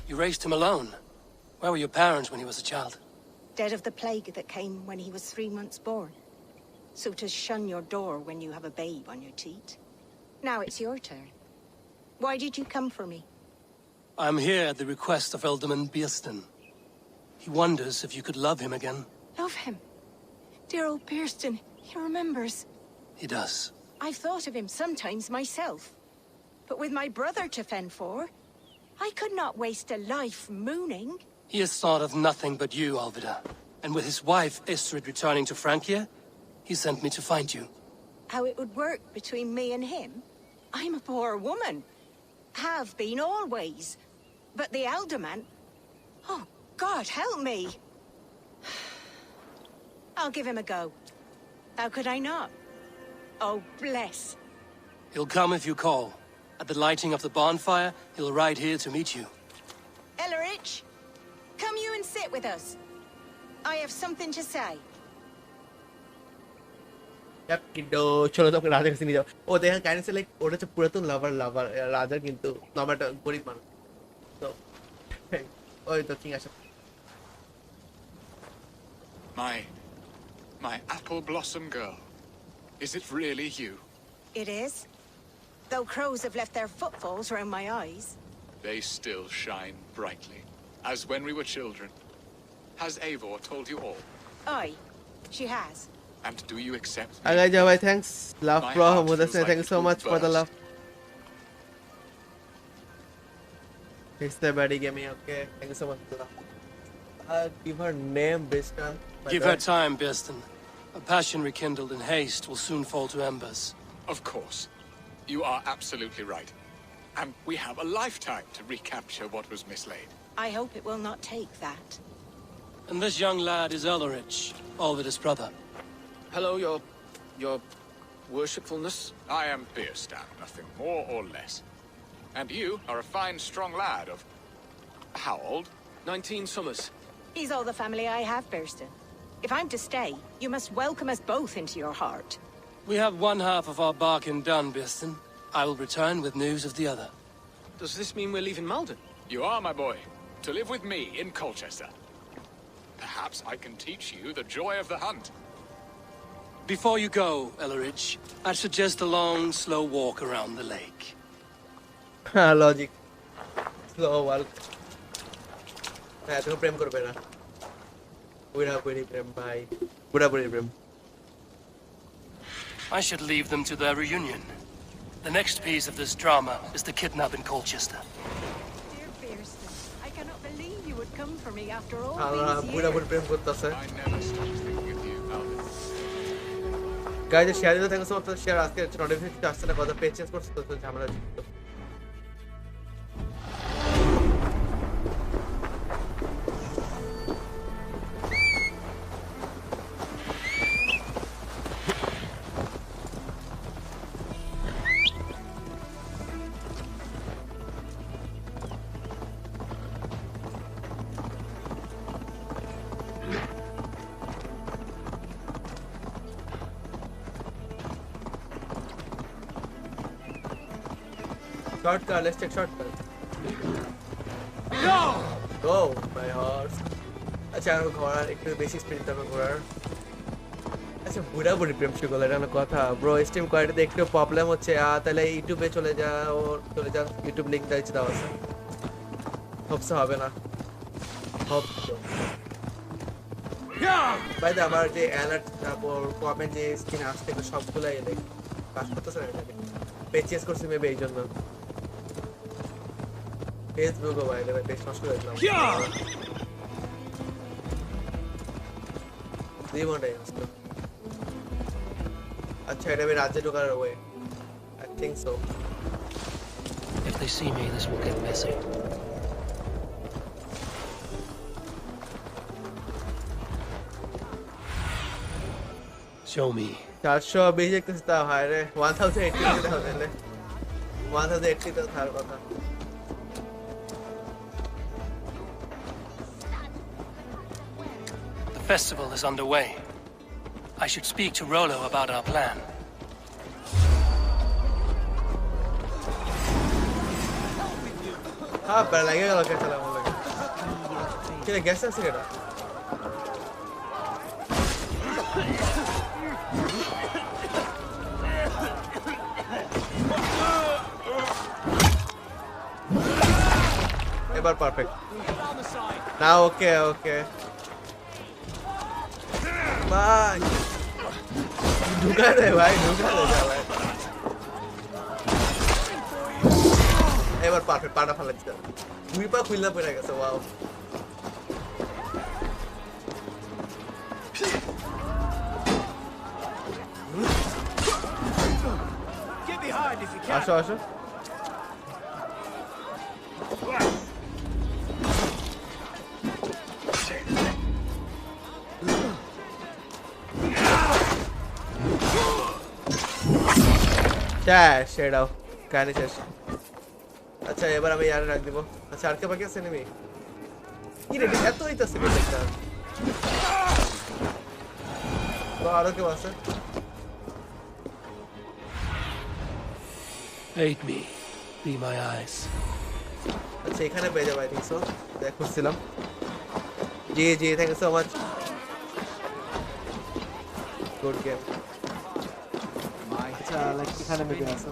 You raised him alone. Where were your parents when he was a child? Dead of the plague that came when he was 3 months born. So to shun your door when you have a babe on your teat. Now it's your turn. Why did you come for me? I'm here at the request of Ealdorman Bearston. He wonders if you could love him again. Love him. Dear old Bearston, he remembers. He does. I've thought of him sometimes myself. But with my brother to fend for, I could not waste a life mooning. He has thought of nothing but you, Olvida. And with his wife, Os3r returning to Francia, he sent me to find you. How it would work between me and him? I'm a poor woman. Have been always. But the Ealdorman... Oh, God, help me! I'll give him a go. How could I not? Oh, bless. He'll come if you call. At the lighting of the bonfire, he'll ride here to meet you. Ellerich, come you and sit with us. I have something to say. Yep, কিন্তু চলো তো আপনি রাজার কাছে নিয়ে যাও। ও দেখেন kindly like ওটা হচ্ছে পুরাতন লাভার রাজা কিন্তু নর্মালটা গরিব মানুষ। তো ওই তো ঠিক আছে। My apple blossom girl. Is it really you? It is. Though crows have left their footfalls round my eyes. They still shine brightly, as when we were children. Has Eivor told you all? Aye, she has. And do you accept me? Alright, Jawai, thanks. Love, My bro. heart feels Thank you like so it much will for the burst. love. It's the buddy gaming, okay. Thank you so much for the love. Give her name, Bearston. Give her time, Bearston. A passion rekindled in haste will soon fall to embers. Of course. You are absolutely right. And we have a lifetime to recapture what was mislaid. I hope it will not take that. And this young lad is Ellerich, Olvida's brother. Hello, your worshipfulness. I am Bearstan, nothing more or less. And you are a fine, strong lad of... how old? 19 summers. He's all the family I have, Bearston. If I'm to stay, you must welcome us both into your heart. We have one half of our bargain done, Bearston. I will return with news of the other. Does this mean we're leaving Malden? You are, my boy, to live with me in Colchester. Perhaps I can teach you the joy of the hunt. Before you go, Ellerich, I'd suggest a long, slow walk around the lake. Logic. Slow walk. হ্যাঁ তুমি প্রেম করবে না বুড়াবুড়ি প্রেম ভাই বুড়াবুড়ি প্রেম I should leave them to their reunion. The next piece of this drama is the kidnap in Colchester. Dear Bearston, I cannot believe you would come for me after all Allah these years. Buraburi প্রেম করতেছে I never stopped thinking of you, Alvin. Guys share দিতে thanks so much share আজকে notification আসছে না কত page change করছে তো ঝামেলা shortcut, let's take shortcut. Go, my horse. আচ্ছা আর ঘোড়ার একটু বেশি স্পিড হবে ঘোড়ার আচ্ছা বুড়াবুড়ি প্রেম শুরু করলে এটা কথা ব্রো স্ট্রিম কোয়ালিটিতে একটু প্রবলেম হচ্ছে তাহলে ইউটিউবে চলে যাও ইউটিউব লিংক দিয়েছি দাও আছে হোপস হবে না হোপস বাই দা আমার যে অ্যালার্ট তারপর কমেন্ট যে স্ক্রিনে আসছে সবগুলাই এলে কাজ করতেছে না এটাকে পেচেস করছি মেবি এই জন্য ফেসবুকও বাইরে বেশ নষ্ট করে দিলাম জীবনটাই নষ্ট আচ্ছা এটা আমি রাজ্যে ঢোকার way I think so. If they see me, this will get messy. Show me. 420 একটু তা হয় রে 1080 দিতে হবে লে 1080 তো থাকার কথা The festival is underway. I should speak to Rollo about our plan. हाँ पर लगेगा लोग चला बोलेगा क्या गैस है सिगरेट एबार perfect now okay भाई ढुका दे भाई ढुका दे जा भाई एबार perfect पाटा फला दिया দুই পা খুলনা পড়ে গেছে wow Get behind if you can. আসো সেটাও কাহিনী শেষ আচ্ছা এবার আমি ইয়ার রাখ দিব আচ্ছা আর কে বাকি আছে নেমি কি রে এত হইতাছে বেটা তো আরো কেউ আছে Aid me. Be my eyes. আচ্ছা এখানে পেয়ে যাবো আই থিংক সো দেখ খুঁজছিলাম জি thank you so much good game আচ্ছা লাইক এখানে মেবি আছে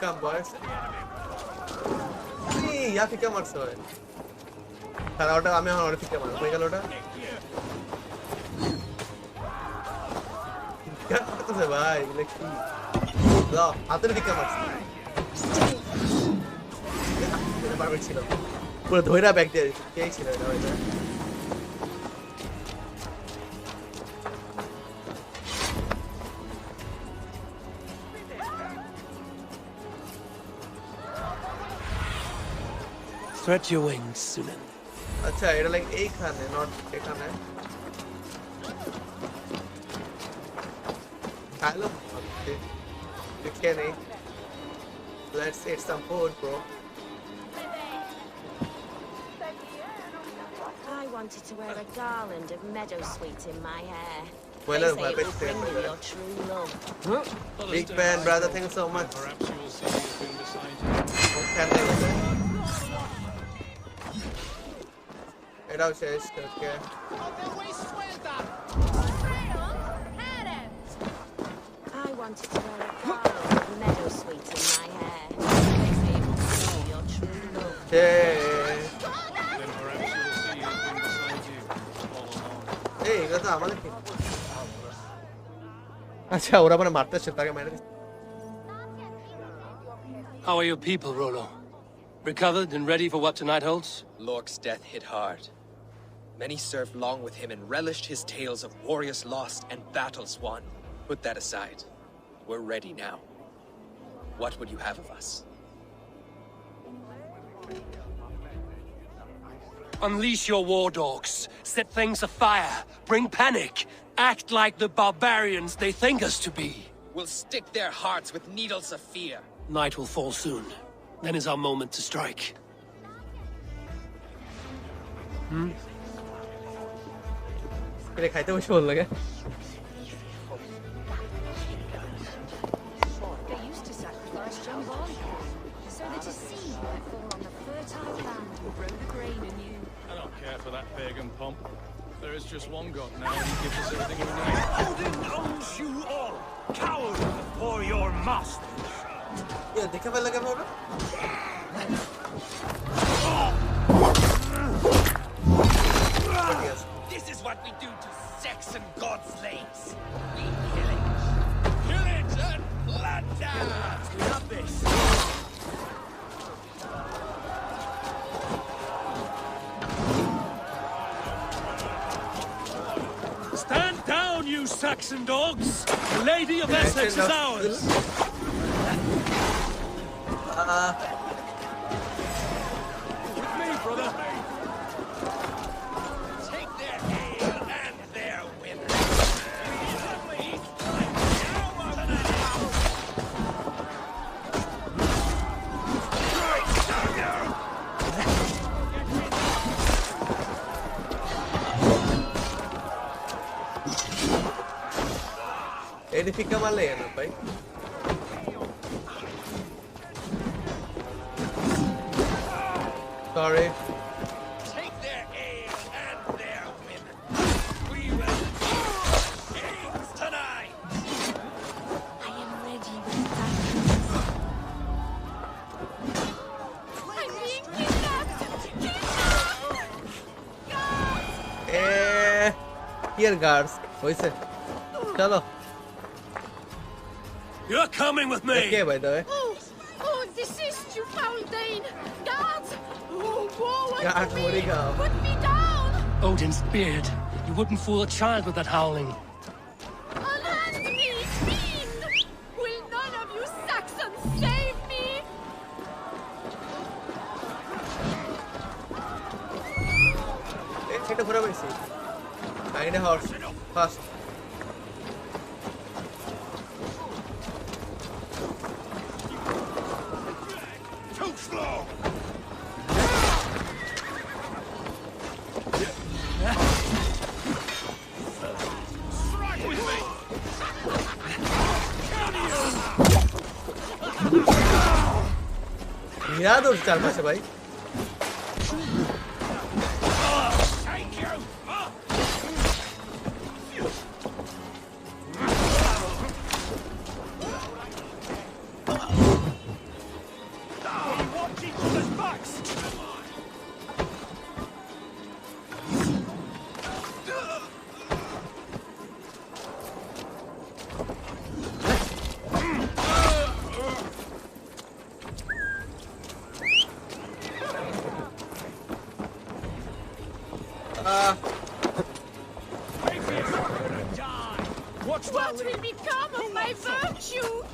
Come, boys. See, ya fika marso hai. Tara ota ami এখন ওরে ফিকে মারব কই গেল ওটা কি করতেছে ভাই লেখি দাও হাতের ফিকে মারছে এটা পারবে ছিল পুরো ধইরা ব্যাক দিয়ে কে ছিল এটা ওইটা Stretch your wings, Sunan. अच्छा এটা লাইক এইখানে নট এখানে hello Kenny let's eat some food bro I wanted to wear a garland of meadowsweet in my hair. Well, They say it will bring you your true love. Big fan brother thank you so much Perhaps you will see who's been beside you. এটাও শেষ ওকে I wanted to wear a garland of meadowsweet in my hair. They say it will bring you your true love. Then perhaps you will see who's been beside you all along. এই এটা তো আমাদের কি আচ্ছা ওরা মানে মারতেছে তাকে মেরে How are your people, Rollo? Recovered and ready for what tonight holds? Lork's death hit hard. Many served long with him and relished his tales of warriors lost and battles won. Put that aside. We're ready now. What would you have of us? Unleash your war dogs. Set things afire. Bring panic. Act like the barbarians they think us to be. We'll stick their hearts with needles of fear. Night will fall soon. Then is our moment to strike. এটা খাইতে বসে ভালো লাগে They used to sacrifice young boy so that his seed might fall on the fertile land and grow the grain anew. I don't care for that pagan pomp. There is just one god now, and he gives us everything we need. Odin owns you all, coward before your master. Yeah, देखा पहले क्या बोला? This is what we do to Saxon god slaves. We Pillage and plunder. We have this. Stand Saxon dogs! The Lady of Essex is ours! With me, brother! Take their ale and their women! Ele fica malena, pai. Sorry. Take their ale and their women. We will be kings tonight. I am ready with diamonds. I'm being kidnapped! Here guards. Hoise. Chalo. You're coming with me. Okay, by the way. Oh, desist, you foul Dane! Guards! Oh, woe Guards, unto where'd he me! go? Put me down! Odin's beard. You wouldn't fool a child with that howling. Unhand me, fiend! Will none of you Saxons save me? Hit a privacy. Find a horse. Fast. Too slow. Strike with me. याद और चार पांच है भाई What will become of my virtue?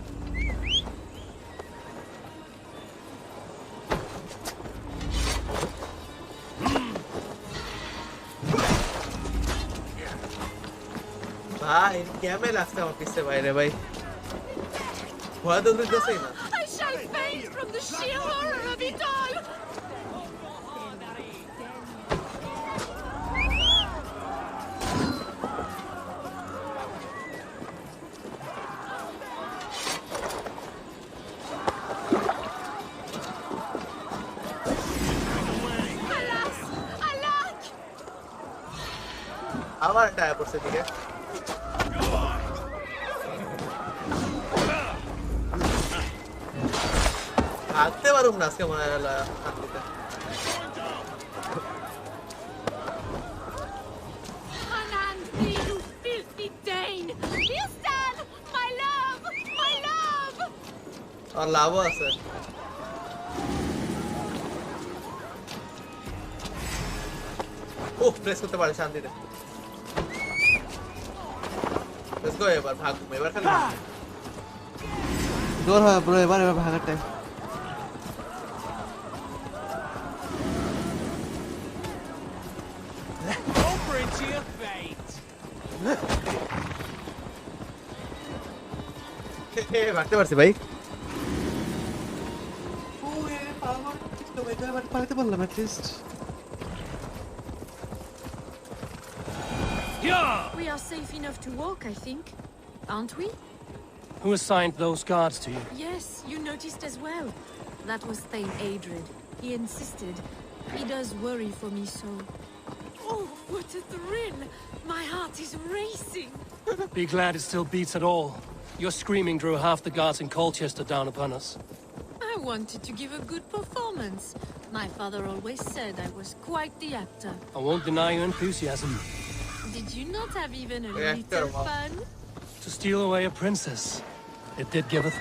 भाई क्या मैं last office से बाहर भाई बहुत दूर से सही ना I shall faint from the sheer horror of it all. आवाज टाइप पर से ठीक है भागते मारूं ना इसके मारा ला Unhand me, you filthy Dane! Houston! My love! My love! और लावा से ओह प्रेस करते बड़े शांति दे Let's go এবার ভাগ এবার খালি জোর হয় ব্রো এবার ভাগার time Over into your fate. ভাগতে পারছি ভাই পালাতে পারলাম at least We are safe enough to walk, I think. Aren't we? Who assigned those guards to you? Yes, you noticed as well. That was Thane Adred. He insisted. He does worry for me so. Oh, what a thrill! My heart is racing. Be glad it still beats at all. Your screaming drew half the guards in Colchester down upon us. I wanted to give a good performance. My father always said I was quite the actor. I won't deny your enthusiasm. Did you not have even a Yeah, little sure. fun? To steal away a princess. It did give a...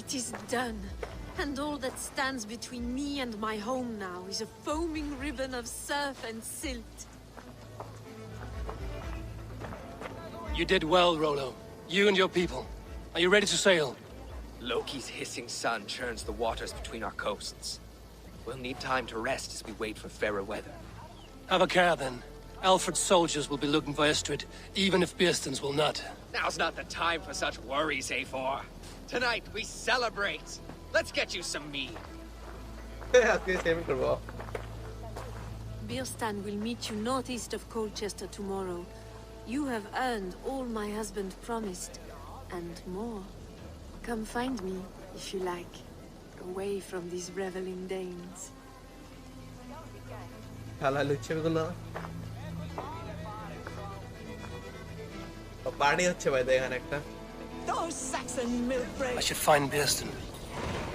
It is done. And all that stands between me and my home now is a foaming ribbon of surf and silt. You did well, Rollo. You and your people. Are you ready to sail? Loki's hissing sun churns the waters between our coasts. We'll need time to rest as we wait for fairer weather. Have a care, then. Alfred's soldiers will be looking for Os3r, even if Bearstons will not. Now's not the time for such worries, Eivor. Tonight, we celebrate. Let's get you some mead. Bearstan will meet you northeast of Colchester tomorrow. You have earned all my husband promised, and more. Come find me, if you like, away from these reveling Danes. Those Saxon milk bread. I should find Bearston.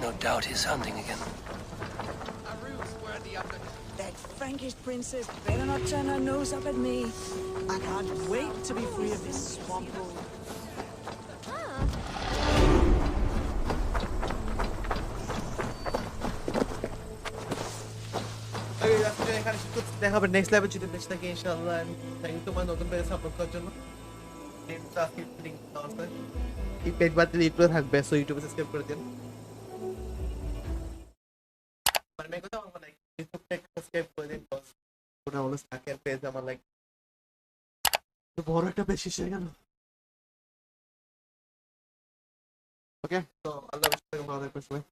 No doubt he's hunting again. That Frankish princess better not turn her nose up at me. I can't wait to be free of this swamp hole. দেখা হবে next লাইভে যদি বেঁচে থাকি ইনশাআল্লাহ। Thank you তোমার নতুন page support করার জন্য। এই পেজ বাদ দিলে ইউটিউবে থাকবে, সো ইউটিউবে সাবস্ক্রাইব করে দিন। মানে কথা আমার লাইক ইউটিউবে সাবস্ক্রাইব করে দিন, বস ওটা হলো স্টাকের পেজ আমার লাইক তো বড় একটা পেজ শেষ হয়ে গেল। ওকে, তো আল্লাহ হাফেজ, ভালো থাকবেন সবাই।